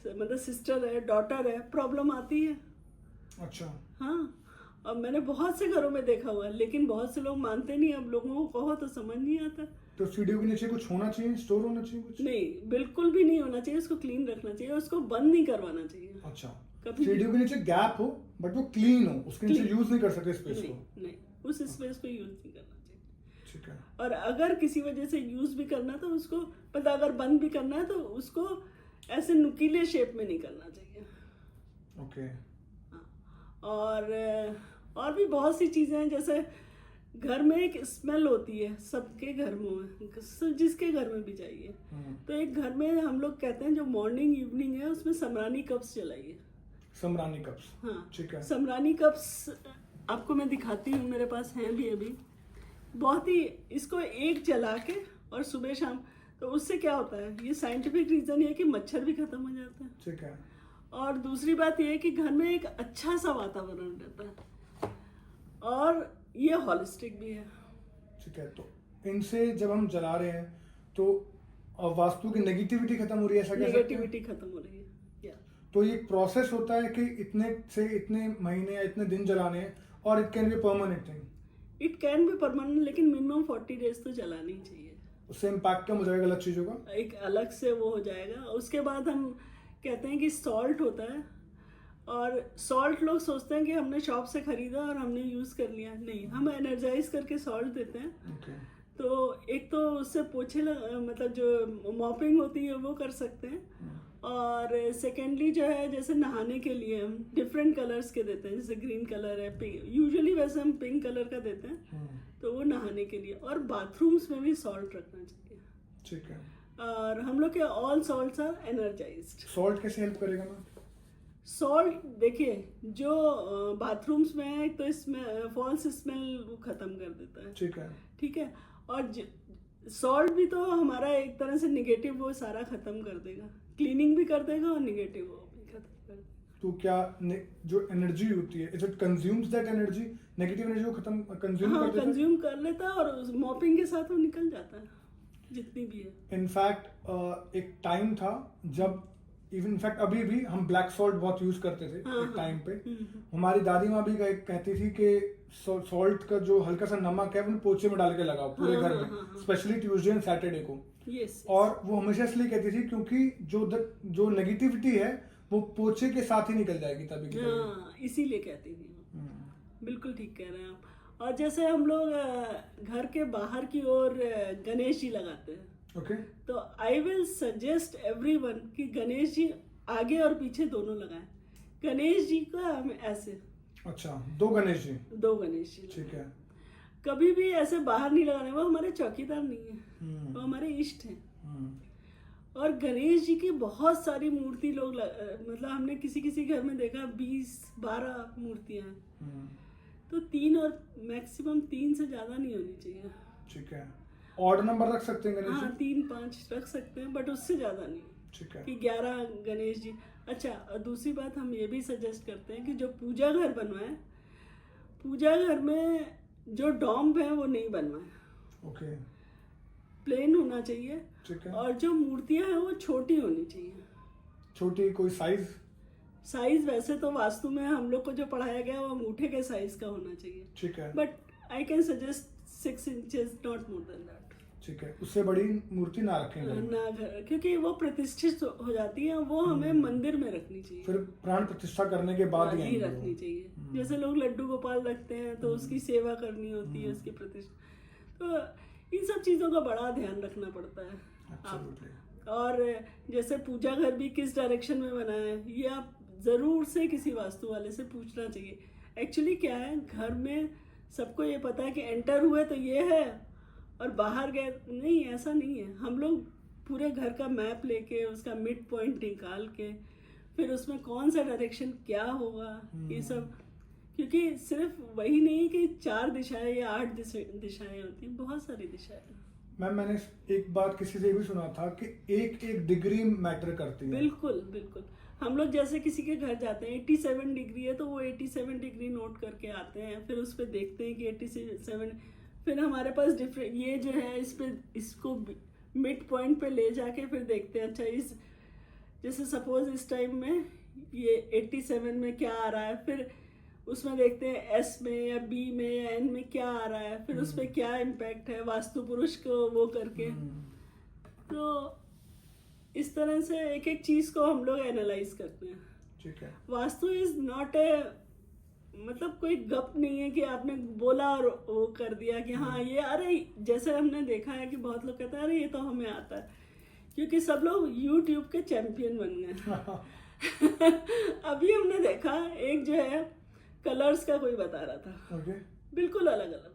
मतलब सिस्टर है, डॉटर है, प्रॉब्लम आती है। अच्छा। हाँ, और मैंने बहुत से घरों में देखा हुआ है, लेकिन बहुत से लोग मानते नहीं। अब लोगों को कहो तो समझ नहीं आता। तो सीढ़ियों के नीचे कुछ होना चाहिए, स्टोर होना चाहिए कुछ? नहीं, बिल्कुल भी नहीं होना चाहिए। उसको क्लीन रखना चाहिए, उसको बंद नहीं करवाना चाहिए। अच्छा, कभी सीढ़ियों के नीचे गैप हो बट वो क्लीन हो, उसके नीचे यूज नहीं कर सकते स्पेस को। नहीं, उस स्पेस को यूज नहीं करना चाहिए। ठीक है। और अगर किसी वजह से यूज भी करना है तो उसको मतलब अगर बंद भी करना है तो उसको ऐसे नुकीले शेप में नहीं करना चाहिए। ओके। और भी बहुत सी चीजें हैं, जैसे घर में एक स्मेल होती है सबके घर में, जिसके घर में भी चाहिए। तो एक घर में हम लोग कहते हैं जो मॉर्निंग इवनिंग है उसमें समरानी कप्स जलाइए। समरानी कप्स, हाँ ठीक है। समरानी कप्स आपको मैं दिखाती हूँ, मेरे पास हैं भी अभी। बहुत ही इसको एक जला के और सुबह शाम, तो उससे क्या होता है, ये साइंटिफिक रीजन ये है कि मच्छर भी खत्म हो जाता है। ठीक है। और दूसरी बात ये है कि घर में एक अच्छा सा वातावरण रहता है और ये हॉलिस्टिक भी है। ठीक है। तो इनसे जब हम जला रहे हैं तो वास्तु की नेगेटिविटी खत्म हो रही है, ऐसा कह सकते हैं? नेगेटिविटी खत्म हो रही है। तो ये प्रोसेस होता है कि इतने से इतने महीने या इतने दिन जलाने हैं, और it can be permanent thing? It can be permanent, लेकिन मिनिमम 40 डेज तो जलानी ही चाहिए। उससे इम्पैक्ट कम हो जाएगा अलग चीजों का? एक अलग से वो हो जाएगा। उसके बाद हम कहते हैं कि सॉल्ट होता है, और सॉल्ट लोग सोचते हैं कि हमने शॉप से खरीदा और हमने यूज कर लिया। नहीं, हम एनर्जाइज करके सॉल्ट देते हैं। Okay. तो एक तो उससे पोछे मतलब जो मॉपिंग होती है वो कर सकते हैं, और सेकेंडली जो है जैसे नहाने के लिए हम डिफरेंट कलर्स के देते हैं, जैसे ग्रीन कलर है, पिंक, यूजुअली वैसे हम पिंक कलर का देते हैं, तो वो नहाने के लिए। और बाथरूम्स में भी सॉल्ट रखना चाहिए। ठीक है। और हम लोग के all salts are energized. Salt कैसे हेल्प करेगा मैम? सॉल्ट देखिए, जो बाथरूम्स में है, एक तो इसमें फॉल्स स्मेल वो खत्म कर देता है। ठीक है। ठीक है। और सॉल्ट भी तो हमारा एक तरह से निगेटिव वो सारा खत्म कर देगा, क्लीनिंग भी कर देगा और निगेटिव वो भी खत्म कर देगा। तो क्या जो एनर्जी होती है, it consumes that energy, negative energy को खत्म कंज्यूम हाँ, कर देता है? कंज्यूम कर लेता है, और मॉपिंग के साथ वो निकल जाता है जितनी भी है। इनफैक्ट एक टाइम था जब इनफैक्ट अभी भी हम ब्लैक सॉल्ट बहुत यूज करते थे। हाँ, एक टाइम पे हम्म। हमारी दादी माँ भी कहती थी कि सॉल्ट का जो हल्का सा नमक है वो पोछे में डाल के लगाओ पूरे हाँ, घर हाँ, में, हाँ। स्पेशली ट्यूसडे एंड सैटरडे को। यस। और वो हमेशा इसलिए कहती थी क्योंकि जो नेगेटिविटी है वो पोछे के साथ ही निकल जाएगी तभी की तभी। हाँ, इसीलिए कहती थी। बिल्कुल ठीक कह रहे हैं आप। और जैसे हम लोग घर के बाहर की ओर गणेश जी लगाते हैं, ओके। तो आई विल सजेस्ट एवरीवन कि गणेश जी आगे और पीछे दोनों लगाएं। गणेश जी का हम ऐसे, अच्छा, दो गणेश जी? दो गणेश जी ठीक है। कभी भी ऐसे बाहर नहीं लगाने, वो हमारे चौकीदार नहीं है, वो हमारे इष्ट हैं। और गणेश जी की बहुत सारी मूर्ति लोग मतलब हमने किसी किसी घर में देखा 20-12 मूर्तियां हैं, तो 3 और मैक्सिमम 3 से ज्यादा नहीं होनी चाहिए। ठीक है। ऑड नंबर रख सकते हैं गणेश हाँ, जी? 3-5 रख सकते हैं, बट उससे ज्यादा नहीं। ठीक है। कि 11 गणेश जी। अच्छा, और दूसरी बात हम ये भी सजेस्ट करते हैं कि जो पूजा घर बनवाए, पूजा घर में जो डॉम्ब है वो नहीं बनवाए। ओके। प्लेन होना चाहिए। ठीक है। और जो मूर्तियां हैं वो छोटी होनी चाहिए। छोटी कोई साइज? साइज वैसे तो वास्तु में हम लोग को जो पढ़ाया गया वो अंगूठे के साइज का होना चाहिए, ठीक है। But I can suggest 6 inches, not more than that. ठीक है। उससे बड़ी मूर्ति ना रखेंगे ना घर, क्योंकि वो प्रतिष्ठित हो जाती है, वो हमें मंदिर में रखनी चाहिए, फिर प्राण प्रतिष्ठा करने के बाद ही ही आएंगे रखनी वो। चाहिए। जैसे लोग लड्डू गोपाल रखते हैं तो उसकी सेवा करनी होती है, उसकी प्रतिष्ठा। तो इन सब चीजों का बड़ा ध्यान रखना पड़ता है। Absolutely. और जैसे पूजा घर भी किस डायरेक्शन में बना है, ये आप जरूर से किसी वास्तु वाले से पूछना चाहिए। एक्चुअली क्या है, घर में सबको ये पता है कि एंटर हुए तो ये है और बाहर गए, नहीं, ऐसा नहीं है। हम लोग पूरे घर का मैप लेके उसका मिड पॉइंट निकाल के फिर उसमें कौन सा डायरेक्शन क्या होगा, ये सब, क्योंकि सिर्फ वही नहीं कि 4 दिशाएं या 8 दिशाएं होती हैं, बहुत सारी दिशाएं। मैम, मैंने एक बात किसी से भी सुना था कि एक डिग्री मैटर करती है। बिल्कुल बिल्कुल। हम लोग जैसे किसी के घर जाते हैं, 87 डिग्री है तो वो 87 डिग्री नोट करके आते हैं, फिर उस पर देखते हैं कि 87, फिर हमारे पास डिफरेंट ये जो है इस पे, इसको मिड पॉइंट पे ले जाके फिर देखते हैं। अच्छा, इस जैसे सपोज इस टाइम में ये 87 में क्या आ रहा है, फिर उसमें देखते हैं एस में या बी में या एन में क्या आ रहा है, फिर उस पर क्या इम्पैक्ट है वास्तु पुरुष को वो करके। तो इस तरह से एक एक चीज को हम लोग एनालाइज करते हैं। ठीक है। वास्तु इज नॉट ए मतलब कोई गप नहीं है कि आपने बोला और वो कर दिया कि हाँ ये, अरे जैसे हमने देखा है कि बहुत लोग कहते हैं अरे ये तो हमें आता है, क्योंकि सब लोग यूट्यूब के चैंपियन बन गए। अभी हमने देखा एक जो है कलर्स का कोई बता रहा था, ओके बिल्कुल अलग अलग,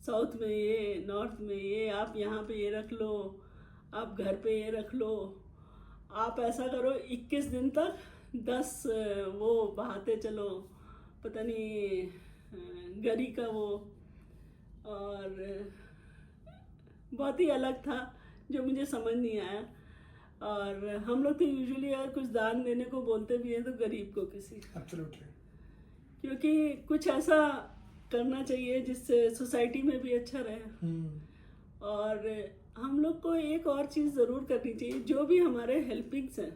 साउथ में ये, नॉर्थ में ये, आप यहाँ पे ये रख लो, आप घर पे ये रख लो, आप ऐसा करो 21 दिन तक 10 वो बहाते चलो, पता नहीं गरी का वो, और बहुत ही अलग था जो मुझे समझ नहीं आया। और हम लोग तो यूजुअली अगर कुछ दान देने को बोलते भी हैं तो गरीब को किसी, एब्सोल्युटली, क्योंकि कुछ ऐसा करना चाहिए जिससे सोसाइटी में भी अच्छा रहे। और हम लोग को एक और चीज़ ज़रूर करनी चाहिए, जो भी हमारे हेल्पिंग्स हैं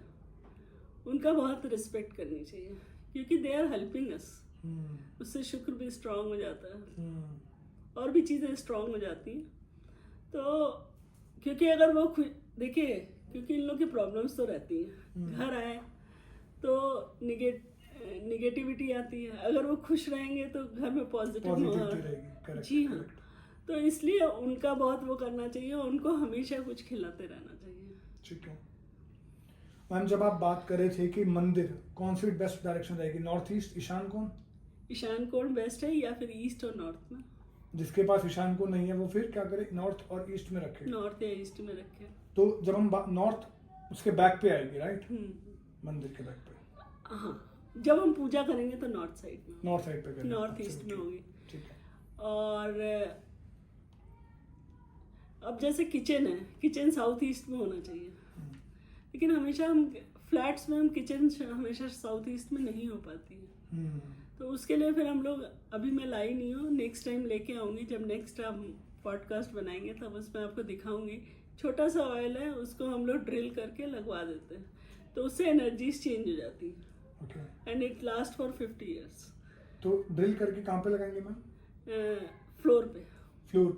उनका बहुत रिस्पेक्ट करनी चाहिए, क्योंकि दे आर हेल्पिंग अस। उससे शुक्र भी स्ट्रांग हो जाता है और भी चीज़ें स्ट्रांग हो जाती हैं। तो क्योंकि अगर वो देखिए, क्योंकि इन लोग की प्रॉब्लम्स तो रहती हैं, घर आए तो निगेटिविटी आती है, अगर वो खुश रहेंगे तो घर में पॉजिटिव रहेगी। जी हाँ, तो इसलिए उनका बहुत वो करना चाहिए, उनको हमेशा कुछ खिलाते रहना चाहिए। ठीक है मैम, जब आप बात कर रहे थे कि मंदिर कौन सी बेस्ट डायरेक्शन रहेगी, नॉर्थ ईस्ट, ईशान कोण? ईशान कोण बेस्ट है, या फिर ईस्ट और नॉर्थ में? जिसके पास ईशान कोण नहीं है वो फिर क्या करे, नॉर्थ और ईस्ट में रखे? नॉर्थ या ईस्ट में रखे। तो जब हम नॉर्थ उसके बैक पे आएगी, राइट? मंदिर के बैक पे। हाँ, जब हम पूजा करेंगे तो नॉर्थ साइड में, नॉर्थ साइड पे करेंगे, नॉर्थ ईस्ट में होगी। ठीक है। और अब जैसे किचन है, किचन साउथ ईस्ट में होना चाहिए, लेकिन हमेशा हम फ्लैट्स में हम किचन हमेशा साउथ ईस्ट में नहीं हो पाती है। तो उसके लिए फिर हम लोग, अभी मैं लाई नहीं हूँ, नेक्स्ट टाइम लेके आऊँगी, जब नेक्स्ट हम पॉडकास्ट बनाएंगे तब उसमें आपको दिखाऊंगी। छोटा सा ऑयल है, उसको हम लोग ड्रिल करके लगवा देते हैं, तो उससे एनर्जीज चेंज हो जाती है, and it last for 50 years। तो ड्रिल करके कहाँ पे लगाएंगे मैम? फ्लोर पे। फ्लोर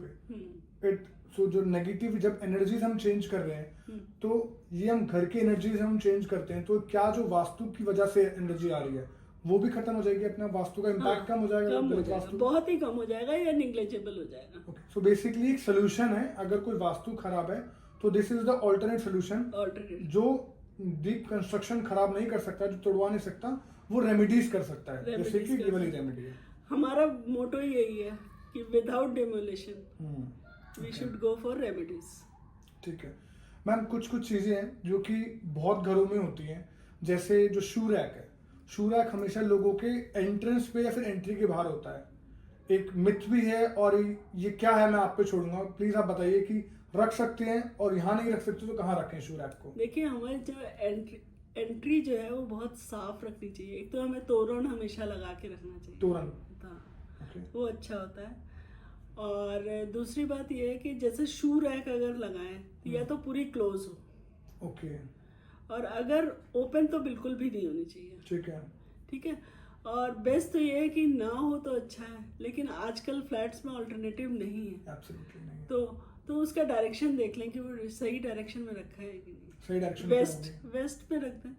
पे। सो जो नेगेटिव, जब एनर्जीज हम चेंज कर रहे हैं, तो ये हम घर की एनर्जीज हम चेंज करते हैं, तो क्या जो वास्तु की वजह से एनर्जी आ रही है वो भी खत्म हो जाएगी, अपना वास्तु का इम्पैक्ट कम हो जाएगा? कम हो जाएगा, बहुत ही कम हो जाएगा या निग्लेजेबल हो जाएगा। ओके, सो बेसिकली एक सोल्यूशन है, अगर कोई वास्तु खराब है तो this is the alternate solution, जो डीप कंस्ट्रक्शन खराब नहीं कर सकता, जो तोड़वा नहीं सकता, वो रेमेडीज कर सकता है, जैसे कि ये वाली रेमेडी है। हमारा मोटो यही है कि without demolition we should go for remedies. ठीक है मैम, कुछ चीजें हैं जो कि बहुत घरों में होती हैं, जैसे जो शू रैक है, शू रैक हमेशा लोगों के एंट्रेंस पे या फिर एंट्री के बाहर होता है, एक मिथ भी है, और ये क्या है मैं आप पे छोड़ूंगा, प्लीज आप बताइए कि रख सकते हैं और यहाँ नहीं रख सकते तो कहाँ रखें शू रैक को? देखिए, हमारी जो एंट्री जो है वो बहुत साफ रखनी चाहिए। एक तो हमें तोरण हमेशा लगा के रखना चाहिए, तोरण, वो अच्छा होता है। और दूसरी बात ये है कि जैसे शू रैक अगर लगाएं तो या तो पूरी क्लोज हो, ओके, और अगर ओपन तो बिल्कुल भी नहीं होनी चाहिए। ठीक है। और बेस्ट तो ये है कि ना हो तो अच्छा है, लेकिन आजकल फ्लैट्स में ऑल्टरनेटिव नहीं है। एब्सोल्युटली नहीं। तो उसका डायरेक्शन देख लें कि वो सही डायरेक्शन में रखा है कि नहीं। सही डायरेक्शन वेस्ट में रखते हैं,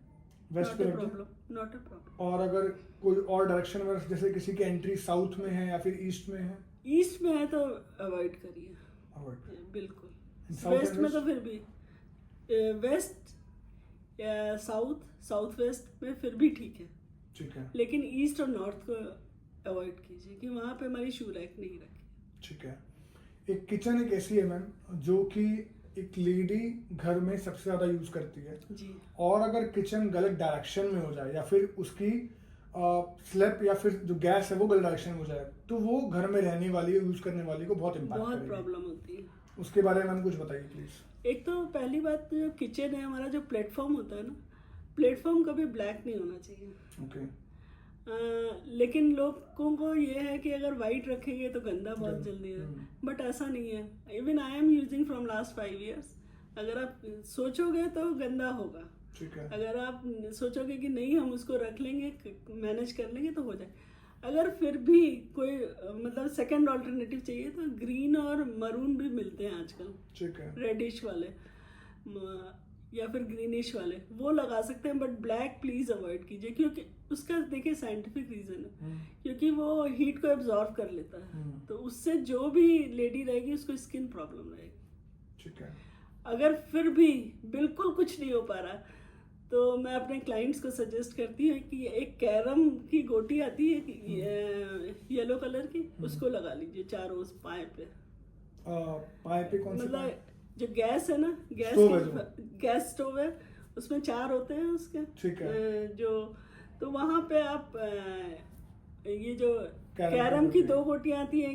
वेस्ट पे रखते हैं, नॉट अ प्रॉब्लम। और अगर कोई और डायरेक्शन में, जैसे किसी की एंट्री साउथ में है या फिर ईस्ट में है? ईस्ट में है तो अवॉइड करिए, बिल्कुल। वेस्ट में तो फिर भी वेस्ट या साउथ वेस्ट में फिर भी ठीक है, लेकिन ईस्ट और नॉर्थ को अवॉइड कीजिए कि वहाँ पे हमारी शू रैक नहीं रखी। ठीक है। एक किचन एक ऐसी है मैम जो कि एक लेडी घर में सबसे ज्यादा यूज करती है जी, और अगर किचन गलत डायरेक्शन में हो जाए या फिर उसकी स्लैब या फिर जो गैस है वो गलत डायरेक्शन में हो जाए, तो वो घर में रहने वाली, यूज करने वाली को बहुत इम्पैक्ट करेगी। प्रॉब्लम होती है। उसके बारे में मैम कुछ बताइए प्लीज। एक तो पहली बात, जो किचन है हमारा, जो प्लेटफॉर्म होता है ना, प्लेटफॉर्म कभी ब्लैक नहीं होना चाहिए। ओके। लेकिन लोगों को ये है कि अगर वाइट रखेंगे तो गंदा बहुत जल्दी है, बट ऐसा नहीं है। Even I am using from last 5 years। अगर आप सोचोगे तो गंदा होगा, ठीक है। अगर आप सोचोगे कि नहीं हम उसको रख लेंगे, मैनेज कर लेंगे, तो हो जाए। अगर फिर भी कोई मतलब सेकंड ऑल्टरनेटिव चाहिए तो ग्रीन और मरून भी मिलते हैं आजकल, ठीक है, रेडिश वाले। या फिर ग्रीनिश वाले वो लगा सकते हैं, बट ब्लैक प्लीज अवॉइड कीजिए, क्योंकि उसका देखिए साइंटिफिक रीजन है, क्योंकि वो हीट को एब्जॉर्ब कर लेता है, तो उससे जो भी लेडी रहेगी उसको स्किन प्रॉब्लम रहेगी। ठीक है। अगर फिर भी बिल्कुल कुछ नहीं हो पा रहा तो मैं अपने क्लाइंट्स को सजेस्ट करती हूँ कि एक कैरम की गोटी आती है येलो कलर की, उसको लगा लीजिए चारों उस पाए पे। पाए पे कौन सी पाए? मतलब जो गैस है ना, स्टोव है गैस स्टोव है, उसमें 4 होते हैं उसके। ठीक है। जो तो वहां पे आप ये जो कैरम की 2 गोटियां आती हैं,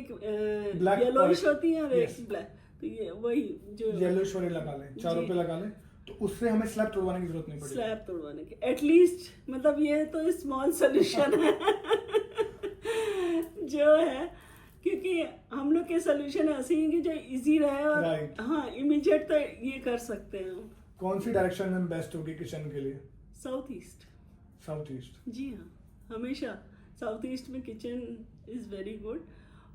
Black येलोइश और- होती हैं और एक Yes. ब्लैक, तो ये वही जो येलोइश वाले लगा लें, चारों जी। पे लगा लें, तो उससे हमें स्लैब तोड़वाने की जरूरत नहीं पड़ेगी। स्लैब तोड़वाने की एटलीस्ट, मतलब ये तो स्मॉल सोल्यूशन है जो है, क्योंकि हम लोग के सोल्यूशन ऐसे ही हैं कि जो इजी रहे और Right. हाँ इमीडिएट तो ये कर सकते हैं हम। कौन सी डायरेक्शन में बेस्ट होगी किचन के लिए? South east. South east. जी हाँ, हमेशा साउथ ईस्ट में किचन इज़ वेरी गुड।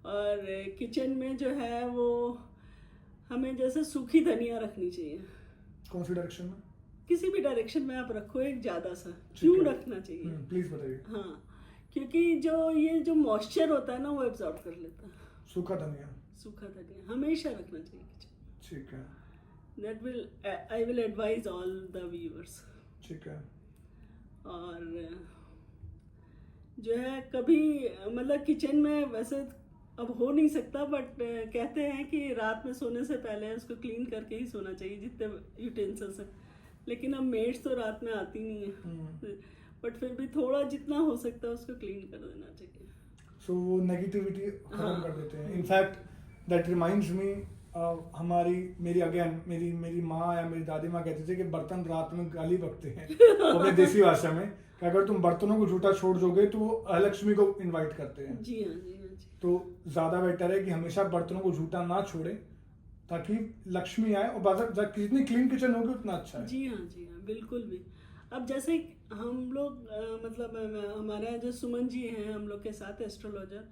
और किचन में जो है वो हमें जैसे सूखी धनिया रखनी चाहिए। कौन सी डायरेक्शन में? किसी भी डायरेक्शन में आप रखो एक ज़्यादा सा, ठीक क्यों है। रखना चाहिए? प्लीज बताइए। हाँ, क्योंकि ये जो मॉइस्चर होता है ना वो एब्जॉर्ब कर लेता है। सूखा धनिया। सूखा धनिया हमेशा रखना चाहिए किचन। ठीक है। That will I will advise all the viewers. ठीक है। और जो है कभी मतलब किचन में वैसे अब हो नहीं सकता, बट कहते हैं कि रात में सोने से पहले उसको क्लीन करके ही सोना चाहिए जितने यूटेंसिल्स हैं, लेकिन अब मेड्स तो रात में आती नहीं है, बट फिर भी थोड़ा जितना हो सकता है उसको क्लीन कर देना चाहिए। सो वो नेगेटिविटी खत्म हाँ। कर देते हैं। इनफैक्ट दैट रिमाइंड्स मी, मेरी माँ या मेरी दादी माँ कहती थी कि बर्तन रात में गाली बकते हैं अपने देसी भाषा में, कि अगर तुम बर्तनों को झूठा छोड़ दोगे तो वो लक्ष्मी को इनवाइट करते हैं। जी हाँ, जी हाँ, जी। तो ज्यादा बेटर है कि हमेशा बर्तनों को झूठा ना छोड़े ताकि लक्ष्मी आए, और जितनी क्लीन किचन होगी उतना अच्छा है। जी हाँ, जी हाँ, बिल्कुल भी। अब जैसे हम लोग मतलब हमारे यहाँ जो सुमन जी हैं हम लोग के साथ एस्ट्रोलॉजर,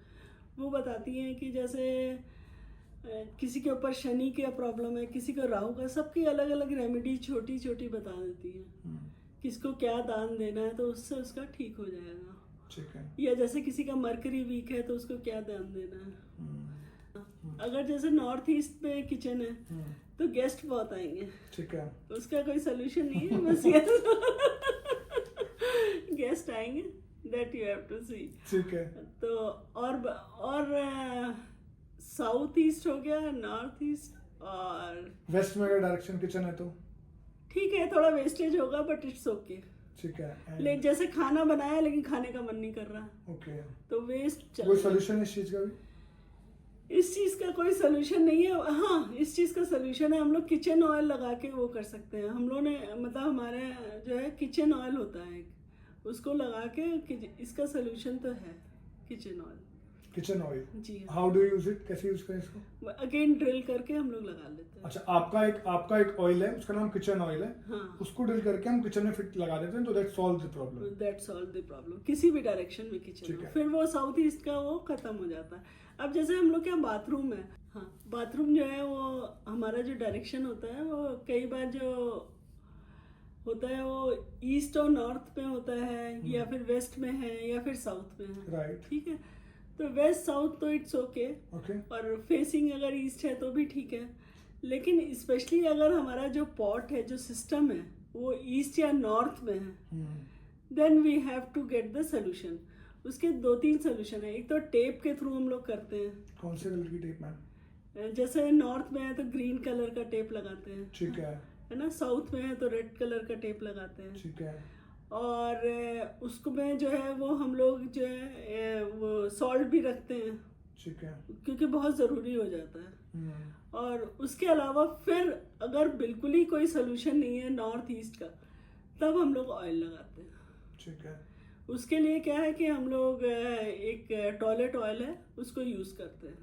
वो बताती हैं कि जैसे किसी के ऊपर शनि का प्रॉब्लम है, किसी को राहु का, सबकी अलग अलग रेमेडी छोटी छोटी बता देती है, किसको क्या दान देना है तो उससे उसका ठीक हो जाएगा। ठीक है। या जैसे किसी का मरकरी वीक है तो उसको क्या दान देना है। अगर जैसे नॉर्थ ईस्ट में किचन है तो गेस्ट बहुत आएंगे, ठीक है। उसका कोई सोल्यूशन नहीं है, बस गेस्ट आएंगे, दैट यू हैव टू सी। ठीक है। तो और साउथ ईस्ट हो गया, नॉर्थ ईस्ट और वेस्ट में अगर डायरेक्शन किचन है तो ठीक है, थोड़ा वेस्टेज होगा बट इट्स ओके। ठीक है। ले जैसे खाना बनाया लेकिन खाने का मन नहीं कर रहा, ओके। तो वेस्ट कोई सोल्यूशन इस चीज का भी? इस चीज का कोई सोल्यूशन नहीं है। हाँ, इस चीज का सोल्यूशन है, हम लोग किचन ऑयल लगा के वो कर सकते हैं। हम लोग ने मतलब हमारे जो है किचन ऑयल होता है एक, उसको लगा के इसका सोल्यूशन तो है किचन ऑयल। Kitchen oil? जी हाउ डू यूज इट? कैसे यूज करें इसको? अगेन ड्रिल करके हम लोग लगा लेते हैं। अच्छा, आपका एक ऑयल है, उसका नाम किचन ऑयल है। हाँ, उसको ड्रिल करके हम किचन में फिट लगा देते हैं, तो that solve the problem. That solve the problem, किसी भी डायरेक्शन में किचन ठीक हो, है। फिर वो साउथ ईस्ट का वो खत्म हो जाता है। अब जैसे हम लोग के यहाँ बाथरूम है, हाँ, बाथरूम जो है वो हमारा जो डायरेक्शन होता है वो कई बार जो होता है वो ईस्ट और नॉर्थ में होता है, या फिर वेस्ट में है, या फिर साउथ में है। राइट। ठीक है, तो वेस्ट साउथ तो इट्स ओके, ओके। और फेसिंग अगर ईस्ट है तो भी ठीक है, लेकिन स्पेशली अगर हमारा जो पॉट है, जो सिस्टम है वो ईस्ट या नॉर्थ में है, then we have to get the solution. उसके 2-3 सोल्यूशन है। एक तो टेप के थ्रू हम लोग करते हैं। कौन से कलर की टेप मैम? जैसे नॉर्थ में है तो ग्रीन कलर का टेप लगाते हैं, ठीक है। है ना। साउथ में है तो रेड कलर का टेप लगाते हैं। ठीक है। और उसको में जो है वो हम लोग जो है वो सॉल्ट भी रखते हैं, ठीक है। क्योंकि बहुत ज़रूरी हो जाता है। और उसके अलावा फिर अगर बिल्कुल ही कोई सोल्यूशन नहीं है नॉर्थ ईस्ट का, तब हम लोग ऑयल लगाते हैं। ठीक है। उसके लिए क्या है कि हम लोग एक टॉयलेट ऑयल है उसको यूज़ करते हैं।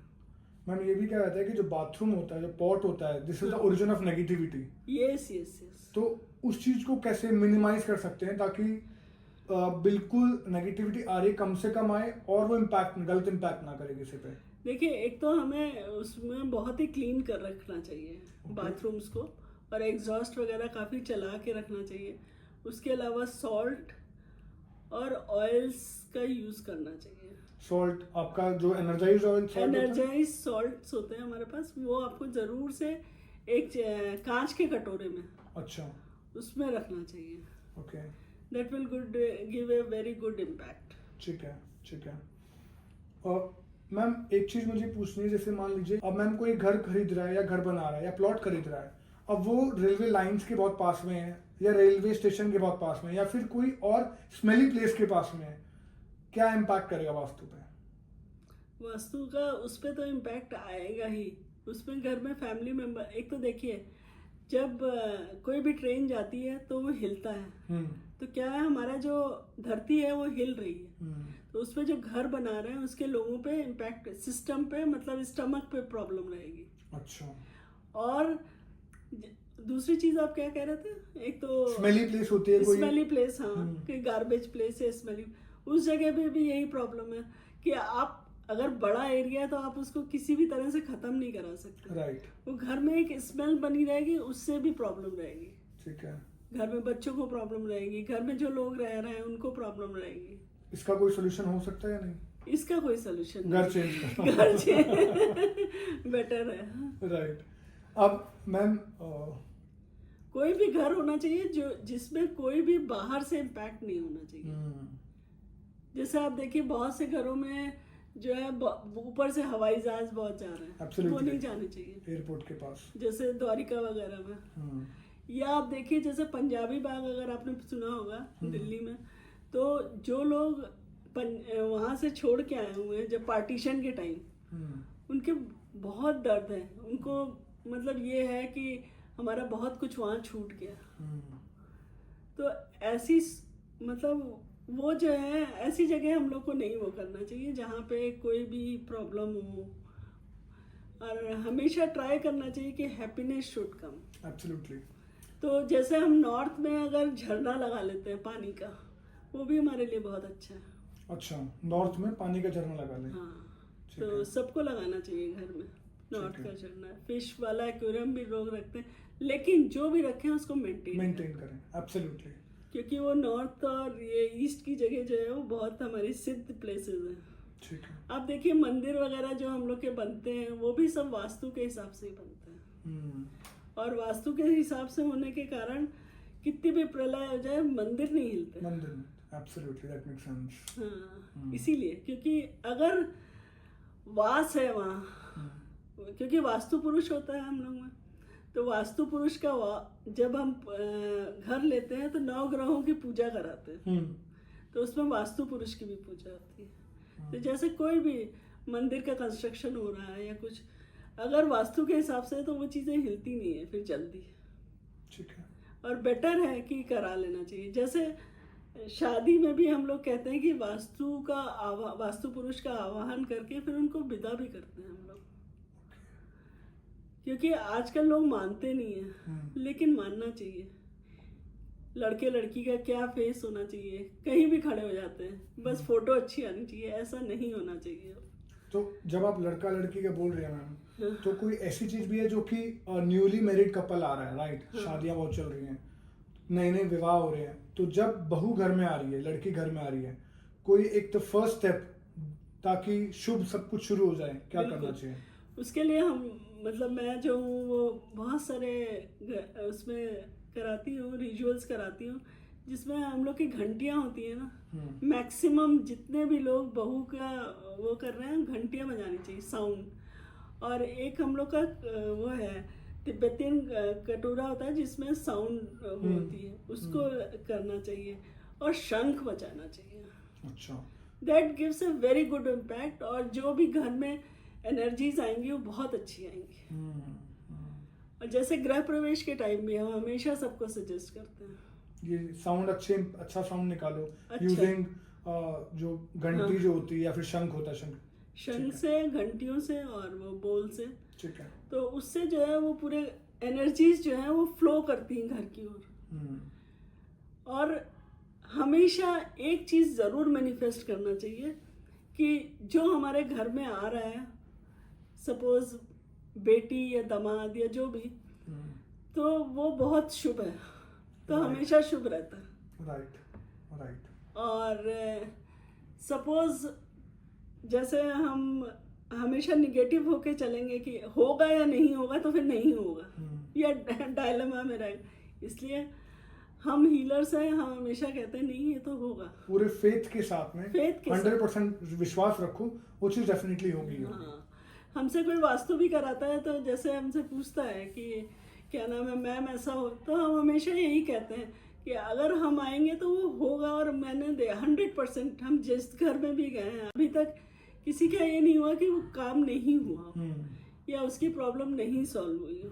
मैम ये भी क्या कहता है कि जो बाथरूम होता है, जो पॉट होता है, this is the origin of negativity. Yes yes yes. तो उस चीज को कैसे मिनिमाइज कर सकते हैं ताकि बिल्कुल नेगेटिविटी आ रही कम से कम आए और वो गलत इम्पैक्ट ना करे किसी पे? देखिए, एक तो हमें उसमें बहुत ही क्लीन कर रखना चाहिए बाथरूम्स को, और एग्जॉस्ट वगैरह काफ़ी चला के रखना चाहिए। उसके अलावा सॉल्ट और ऑयल्स का यूज़ करना चाहिए। सॉल्ट आपका जो एनर्जाइज ऑयल एनर्जाइज सॉल्ट्स होते हैं हमारे पास, वो आपको ज़रूर से एक कांच के कटोरे में, अच्छा, उसमें रखना चाहिए। Okay, that will give a very good impact. ठीक है, ठीक है। और मैम एक चीज़ मुझे पूछनी है, जैसे मान लीजिए अब मैम कोई घर खरीद रहा है या घर बना रहा है या प्लॉट खरीद रहा है, अब वो रेलवे लाइंस के बहुत पास में है या रेलवे स्टेशन के बहुत पास में या फिर कोई और स्मेली प्लेस के पास में है, क्या इम्पैक्ट करेगा वास्तु पे? वास्तु का उस पर तो इम्पैक्ट आएगा ही। उसमें घर में फैमिली मेंबर, एक तो देखिए जब कोई भी ट्रेन जाती है तो वो हिलता है, तो क्या है हमारा जो धरती है वो हिल रही है, तो उस पर जो घर बना रहे हैं उसके लोगों पे इम्पैक्ट, सिस्टम पे मतलब स्टमक पे प्रॉब्लम रहेगी। अच्छा, और दूसरी चीज आप क्या कह रहे थे? एक तो स्मेली प्लेस होती है कोई, स्मेली प्लेस, हाँ, कि गार्बेज प्लेस है स्मेली, उस जगह पे भी यही प्रॉब्लम है कि आप अगर बड़ा एरिया है तो आप उसको किसी भी तरह से खत्म नहीं करा सकते, राइट। वो घर में एक स्मेल बनी रहेगी, उससे भी प्रॉब्लम रहेगी। ठीक है, घर में बच्चों को प्रॉब्लम रहेगी, घर में जो लोग रह रहे हैं उनको प्रॉब्लम रहेगी। इसका कोई सोल्यूशन हो सकता है या नहीं? इसका कोई सोल्यूशन घर चेंज करना घर चेंज बेटर है, राइट। अब मैम कोई भी घर होना चाहिए जो जिसमें कोई भी बाहर से इम्पैक्ट नहीं होना चाहिए। जैसे आप देखिए बहुत से घरों में जो है ऊपर से हवाई जहाज बहुत जा रहे हैं, वो नहीं जाने चाहिए एयरपोर्ट के पास, जैसे द्वारिका वगैरह में। या आप देखिए जैसे पंजाबी बाग अगर आपने सुना होगा दिल्ली में, तो जो लोग वहां से छोड़ के आए हुए हैं जब पार्टीशन के टाइम, उनके बहुत दर्द है, उनको मतलब ये है कि हमारा बहुत कुछ वहाँ छूट गया। तो ऐसी मतलब वो जो है ऐसी जगह हम लोग को नहीं वो करना चाहिए जहाँ पे कोई भी प्रॉब्लम हो, और हमेशा ट्राई करना चाहिए कि हैप्पीनेस शुड कम। एब्सोल्युटली। तो जैसे हम नॉर्थ में अगर झरना लगा लेते हैं पानी का, वो भी हमारे लिए बहुत अच्छा है। अच्छा, नॉर्थ में पानी का झरना लगा ले? हाँ, तो सबको लगाना चाहिए घर में नॉर्थ का झरना। फिश वाला एक्वेरियम भी लोग रखते हैं, लेकिन जो भी रखें उसको मेंटेन करें। एब्सोल्युटली, क्योंकि वो नॉर्थ और ये ईस्ट की जगह जो है वो बहुत हमारी सिद्ध प्लेसेस हैं। ठीक है। आप देखिए मंदिर वगैरह जो हम लोग के बनते हैं वो भी सब वास्तु के हिसाब से ही बनते हैं, और वास्तु के हिसाब से होने के कारण कितनी भी प्रलय हो जाए मंदिर नहीं हिलते। Absolutely, that makes sense. हाँ, इसीलिए क्योंकि अगर वास है वहाँ, क्योंकि वास्तु पुरुष होता है हम लोग में, तो वास्तु पुरुष का जब हम घर लेते हैं तो 9 ग्रहों की पूजा कराते हैं, तो उसमें वास्तु पुरुष की भी पूजा होती है। तो जैसे कोई भी मंदिर का कंस्ट्रक्शन हो रहा है या कुछ, अगर वास्तु के हिसाब से तो वो चीज़ें हिलती नहीं है फिर जल्दी। ठीक है। और बेटर है कि करा लेना चाहिए। जैसे शादी में भी हम लोग कहते हैं कि वास्तु पुरुष का आवाहन करके फिर उनको विदा भी करते हैं हम लोग, क्योंकि आजकल लोग मानते नहीं हैं, लेकिन मानना चाहिए। लड़के लड़की का क्या फेस होना चाहिए, कहीं भी खड़े हो जाते हैं, बस फोटो अच्छी आनी चाहिए, ऐसा नहीं होना चाहिए। तो जब आप लड़का लड़की का बोल रहे हैं मैम, तो कोई ऐसी चीज भी है जो कि न्यूली मैरिड कपल आ रहा है, राइट? शादियां बहुत चल रही हैं, नए नए विवाह हो रहे हैं, तो जब बहू घर में आ रही है, लड़की घर में आ रही है, कोई एक तो फर्स्ट स्टेप ताकि शुभ सब कुछ शुरू हो जाए, क्या करना चाहिए? उसके लिए हम मतलब मैं जो हूँ वो बहुत सारे उसमें कराती हूँ, रिचुअल्स कराती हूँ, जिसमें हम लोग की घंटियाँ होती है ना, मैक्सिमम जितने भी लोग बहू का वो कर रहे हैं घंटियाँ बजानी चाहिए, साउंड। और एक हम लोग का वो है तिब्बतियन कटोरा होता है जिसमें साउंड होती है, उसको करना चाहिए, और शंख बजाना चाहिए। अच्छा, that gives a very good impact, और जो भी घर में एनर्जीज आएंगी वो बहुत अच्छी आएंगी। और जैसे गृह प्रवेश के टाइम भी हम हमेशा सबको सजेस्ट करते हैं ये साउंड अच्छा साउंड निकालो, यूजिंग जो घंटी जो होती है या फिर शंख होता है, शंख से, घंटियों से और वो बोल से। ठीक है। तो उससे जो है वो पूरे एनर्जीज जो है वो फ्लो करती हैं घर की ओर। और हमेशा एक चीज जरूर मैनिफेस्ट करना चाहिए कि जो हमारे घर में आ रहा है, सपोज बेटी या दामाद या जो भी, तो वो बहुत शुभ है, तो हमेशा शुभ रहता है। राइट। और सपोज जैसे हम हमेशा निगेटिव होके चलेंगे कि होगा या नहीं होगा, तो फिर नहीं होगा, या डायलेमा में रहेगा। इसलिए हम हीलर्स हैं, हम हमेशा कहते हैं नहीं ये तो होगा। पूरे फेथ के साथ में, फेथ के 100% विश्वास रखो, वो चीज डेफिनेटली होगी। हाँ, हमसे कोई वास्तु भी कराता है तो जैसे हमसे पूछता है कि क्या नाम है मैम ऐसा हो, तो हम हमेशा यही कहते हैं कि अगर हम आएंगे तो वो होगा। और मैंने 100% हम जिस घर में भी गए हैं अभी तक किसी का ये नहीं हुआ कि वो काम नहीं हुआ या उसकी प्रॉब्लम नहीं सॉल्व हुई हो।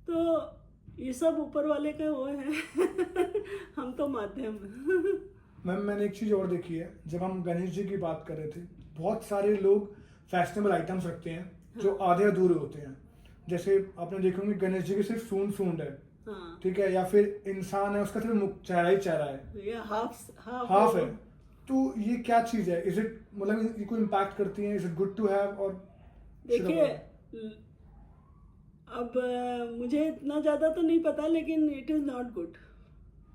तो ये सब ऊपर वाले का वो है हम तो माध्यम हैं। मैम मैंने एक चीज और देखी है, जब हम गणेश जी की बात कर रहे थे, बहुत सारे लोग फैशनेबल आइटम्स रखते हैं जो आधे अधूरे होते हैं। जैसे आपने देखा होंगे गणेश जी की सिर्फ सूंड है, हाँ। ठीक है, या फिर इंसान है उसका सिर्फ चेहरा ही चेहरा है, या हाफ है। तो ये क्या चीज है? इज इट मतलब ये कोई इम्पैक्ट करती है? Is it good to have? और देखिए अब मुझे इतना ज्यादा तो नहीं पता, लेकिन इट इज नॉट गुड।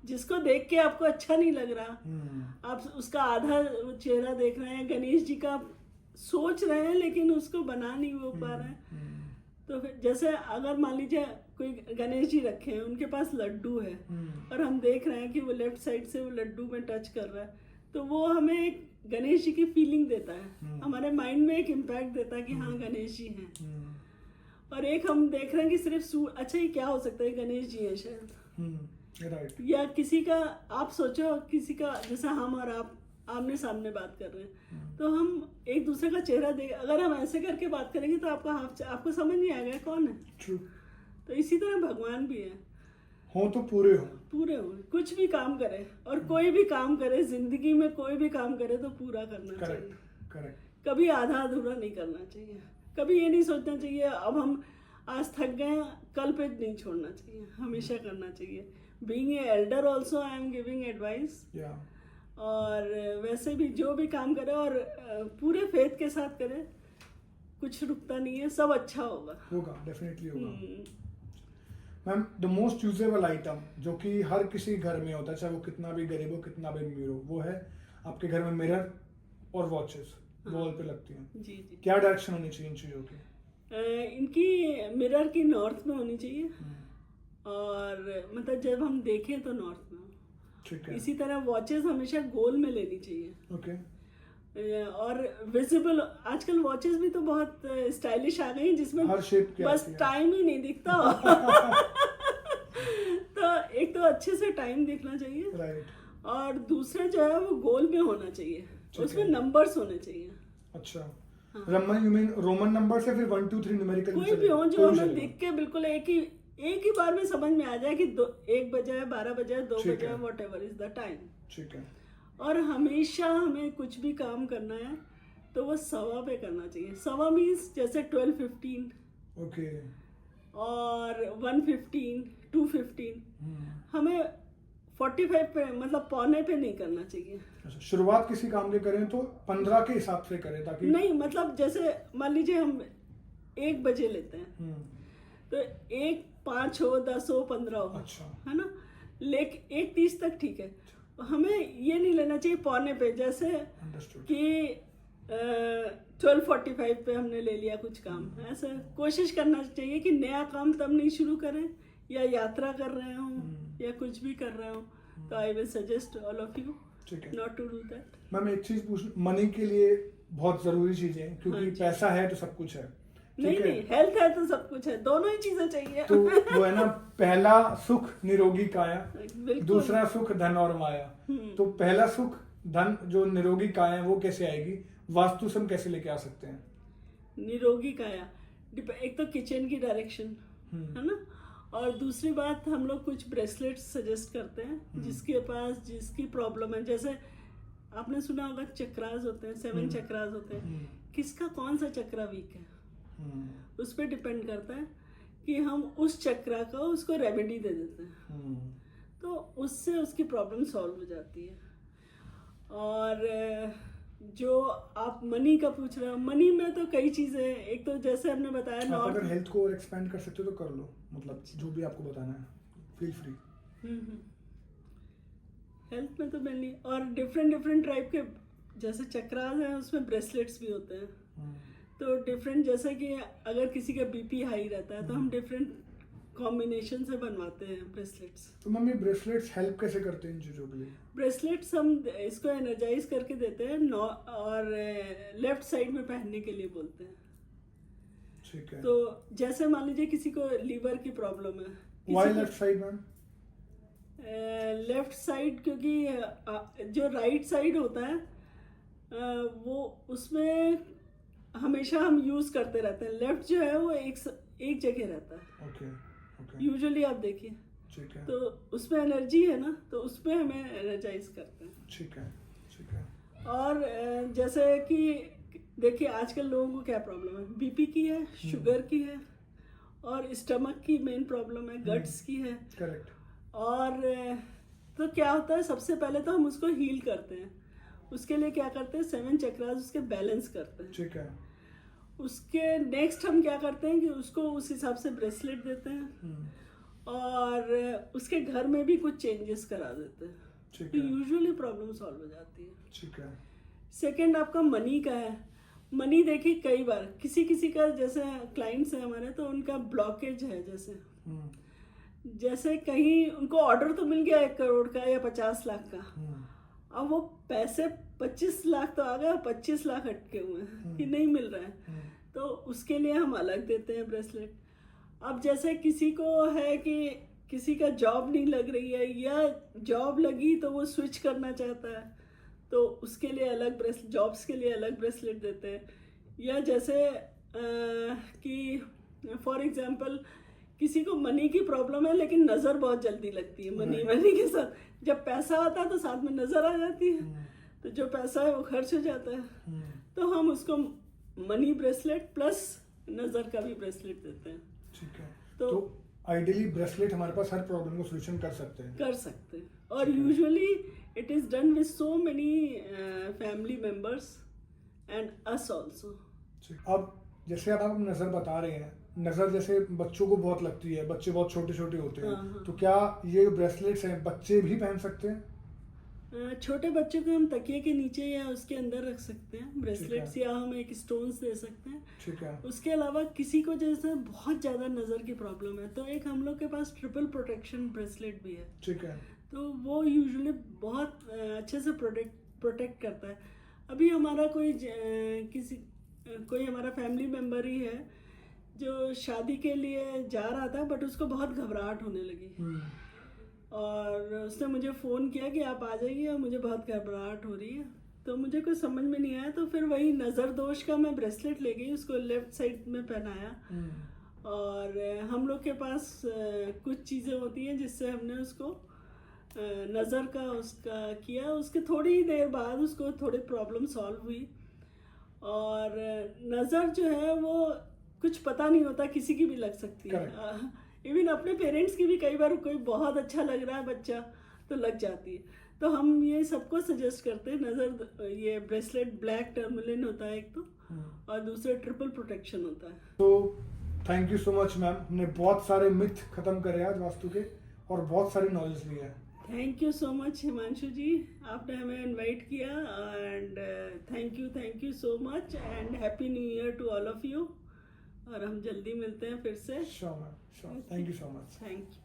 जिसको देख के आपको अच्छा नहीं लग रहा, आप उसका आधा चेहरा देख रहे हैं, गणेश जी का सोच रहे हैं लेकिन उसको बना नहीं हो पा रहे हैं। तो फिर जैसे अगर मान लीजिए कोई गणेश जी रखे हैं, उनके पास लड्डू है और हम देख रहे हैं कि वो लेफ्ट साइड से वो लड्डू में टच कर रहा है, तो वो हमें एक गणेश जी की फीलिंग देता है, हमारे माइंड में एक इम्पैक्ट देता है कि हाँ गणेश जी हैं। और एक हम देख रहे हैं कि सिर्फ अच्छा ये क्या हो सकता है, गणेश जी है शायद। राइट। या किसी का आप सोचो, किसी का जैसे हम और आप आमने सामने बात कर रहे हैं, तो हम एक दूसरे का चेहरा देख, अगर हम ऐसे करके बात करेंगे तो आपको समझ नहीं आएगा कौन है। ट्रू। तो इसी तरह भगवान भी है, हो तो पूरे हो, कुछ भी काम करे और कोई भी काम करे जिंदगी में, कोई भी काम करे तो पूरा करना चाहिए। करेक्ट। कभी आधा अधूरा नहीं करना चाहिए। कभी ये नहीं सोचना चाहिए अब हम आज थक गए, कल पे नहीं छोड़ना चाहिए, हमेशा करना चाहिए। Being a Elder also I am giving advice. और वैसे भी जो भी काम करे और पूरे फेथ के साथ करे, कुछ रुकता नहीं है, सब अच्छा होगा डेफिनेटली होगा। Ma'am the most usable item जो कि हर किसी घर में होता है, चाहे वो कितना भी गरीब हो कितना भी अमीर हो, वो है आपके घर में मिरर और वॉचेस वॉल पे लगती हैं। जी। क्या डायरेक्शन होनी चाहिए इन चीजों की? इनकी मिरर की नॉर्थ में होनी चाहिए, और मतलब जब हम देखें तो नॉर्थ में हो। ठीक है। इसी तरह वॉचेस हमेशा गोल में लेनी चाहिए। ओके। और विजिबल, आजकल वॉचेस भी तो बहुत स्टाइलिश आ गई हैं जिसमें हर शेप की बस टाइम ही नहीं दिखता तो एक तो अच्छे से टाइम दिखना चाहिए, राइट। और दूसरा जो है वो गोल में होना चाहिए, उसमें नंबर्स होने चाहिए। अच्छा। यू मीन रोमन नंबर से फिर 1 2 3 न्यूमेरिकल कोई भी हो जो हमें देख के बिल्कुल एक ही बार में समझ में आ जाए कि 1 बजे है, 12 बजे है, 2 बजे है, what ever is the time. ठीक है। और हमेशा हमें कुछ भी काम करना है तो वो 1:15 पे करना चाहिए। 1:15 मीन्स जैसे 12:15 ओके, और 1:15 2:15 हमें 45 पे मतलब पौने पे नहीं करना चाहिए। अच्छा, शुरुआत किसी काम के करें तो 15 के हिसाब से करें ताकि नहीं, मतलब जैसे मान लीजिए हम 1 बजे लेते हैं तो 1 5 हो 10 हो 15 हो, अच्छा, है ना, लेकिन 1:30 तक ठीक है। हमें ये नहीं लेना चाहिए पौने पे, जैसे कि 12:45 पे हमने ले लिया कुछ काम। ऐसा कोशिश करना चाहिए कि नया काम तब नहीं शुरू करें, या यात्रा कर रहे हो या कुछ भी कर रहे हो, तो I will suggest all of you not to do that. Ma'am एक चीज पूछ, मनी के लिए बहुत जरूरी चीजें हैं क्योंकि पैसा है तो सब कुछ है। नहीं, हेल्थ है तो सब कुछ है, दोनों ही चीजें चाहिए। तो वो है ना, पहला सुख निरोगी काया, दूसरा सुख धन और माया। तो पहला सुख धन जो निरोगी काया है वो कैसे आएगी, वास्तु से हम कैसे लेके आ सकते हैं? निरोगी काया एक तो किचन की डायरेक्शन है ना, और दूसरी बात हम लोग कुछ ब्रेसलेट सजेस्ट करते हैं जिसके पास जिसकी प्रॉब्लम है। जैसे आपने सुना होगा चक्रास होते हैं, 7 चक्रास होते हैं, किसका कौन सा चक्रा वीक है उस पर डिपेंड करता है कि हम उस चक्रा का उसको रेमेडी दे देते हैं, तो उससे उसकी प्रॉब्लम सॉल्व हो जाती है। और जो आप मनी का पूछ रहे हो, मनी में तो कई चीजें हैं। एक तो जैसे हमने बताया आप नॉर्थ, अगर हेल्थ को और एक्सपेंड कर सकते हो तो कर लो, मतलब जो भी आपको बताना है, फील फ्री। हेल्थ में तो मेनली, और डिफरेंट डिफरेंट टाइप के जैसे चक्रास हैं, उसमें ब्रेसलेट्स भी होते हैं। तो डिफरेंट, जैसे कि अगर किसी का बीपी हाई रहता है तो हम डिफरेंट कॉम्बिनेशन से बनवाते हैं ब्रेसलेट्स। तो मम्मी ब्रेसलेट्स हेल्प कैसे करते हैं इन चीज़ों के लिए? ब्रेसलेट्स हम इसको एनर्जाइज करके देते हैं और लेफ्ट साइड में पहनने के लिए बोलते हैं। ठीक है। तो जैसे मान लीजिए किसी को लीवर की प्रॉब्लम है, why left side ma'am? Left side क्योंकि जो राइट साइड होता है वो उसमें हमेशा हम यूज करते रहते हैं। लेफ्ट जो है वो एक जगह रहता है ओके ओके, यूजुअली, आप देखिए। ठीक है तो उसमें एनर्जी है ना, तो उसमें हमें एनर्जाइज करते हैं। ठीक है ठीक है। और जैसे कि देखिए आजकल लोगों को क्या प्रॉब्लम है, बीपी की है, शुगर की है, और स्टमक की मेन प्रॉब्लम है, गट्स की है। करेक्ट। और तो क्या होता है, सबसे पहले तो हम उसको हील करते हैं। उसके लिए क्या करते हैं, 7 चक्रास उसके बैलेंस करते हैं। ठीक है। उसके नेक्स्ट हम क्या करते हैं कि उसको उस हिसाब से ब्रेसलेट देते हैं, और उसके घर में भी कुछ चेंजेस करा देते हैं। ठीक तो है यूजुअली प्रॉब्लम सॉल्व हो जाती है। ठीक है। सेकंड आपका मनी का है। मनी देखिए कई बार किसी का, जैसे क्लाइंट्स हैं हमारे, तो उनका ब्लॉकेज है। जैसे कहीं उनको ऑर्डर तो मिल गया 1 करोड़ का या 50 लाख का, अब वो पैसे 25 लाख तो आ गए, 25 लाख अटके हुए हैं कि नहीं मिल रहा है। तो उसके लिए हम अलग देते हैं ब्रेसलेट। अब जैसे किसी को है कि किसी का जॉब नहीं लग रही है, या जॉब लगी तो वो स्विच करना चाहता है, तो उसके लिए अलग ब्रेसलेट, जॉब्स के लिए अलग ब्रेसलेट देते हैं। या जैसे कि फॉर एग्जांपल किसी को मनी की प्रॉब्लम है लेकिन नज़र बहुत जल्दी लगती है, मनी के साथ जब पैसा आता है तो साथ में नज़र आ जाती है, तो जो पैसा है वो खर्च हो जाता है। तो हम उसको मनी ब्रेसलेट प्लस नज़र का भी ब्रेसलेट देते हैं। ठीक है। तो आइडियली ब्रेसलेट हमारे पास हर प्रॉब्लम को सोल्यूशन कर सकते हैं। और usually it is done with so many family members and us also. अब जैसे आप नज़र बता रहे हैं, नज़र जैसे बच्चों को बहुत लगती है, बच्चे बहुत छोटे छोटे होते हैं, हाँ। तो क्या ये ब्रेसलेट्स हैं बच्चे भी पहन सकते हैं? छोटे बच्चों को हम तकिए के नीचे या उसके अंदर रख सकते हैं ब्रेसलेट्स, या हम एक स्टोन्स दे सकते हैं। ठीक है। उसके अलावा किसी को जैसे बहुत ज़्यादा नज़र की प्रॉब्लम है, तो एक हम लोग के पास ट्रिपल प्रोटेक्शन ब्रेसलेट भी है। ठीक है। तो वो यूजुअली बहुत अच्छे से प्रोटेक्ट करता है। अभी हमारा कोई हमारा फैमिली मेम्बर ही है जो शादी के लिए जा रहा था, बट उसको बहुत घबराहट होने लगी, और उसने मुझे फ़ोन किया कि आप आ जाइए, और मुझे बहुत घबराहट हो रही है। तो मुझे कुछ समझ में नहीं आया, तो फिर वही नज़र दोष का मैं ब्रेसलेट ले गई, उसको लेफ्ट साइड में पहनाया। और हम लोग के पास कुछ चीज़ें होती हैं जिससे हमने उसको नज़र का उसका किया। उसके थोड़ी ही देर बाद उसको थोड़ी प्रॉब्लम सॉल्व हुई। और नज़र जो है वो कुछ पता नहीं होता, किसी की भी लग सकती है। इवन अपने पेरेंट्स की भी कई बार, कोई बहुत अच्छा लग रहा है बच्चा तो लग जाती है। तो हम ये सबको सजेस्ट करते हैं, नज़र ये ब्रेसलेट ब्लैक टर्मलिन होता है एक तो, और दूसरा ट्रिपल प्रोटेक्शन होता है। तो thank you so much ma'am, हमने बहुत सारे मिथ खत्म करे आज वास्तु के, और बहुत सारी नॉलेज ली है। Thank you so much Himanshu ji, आपने हमें इनवाइट किया, and thank you so much, and happy new year to all of you. और हम जल्दी मिलते हैं फिर से। Sure ma'am, sure. Thank you so much. Thank you.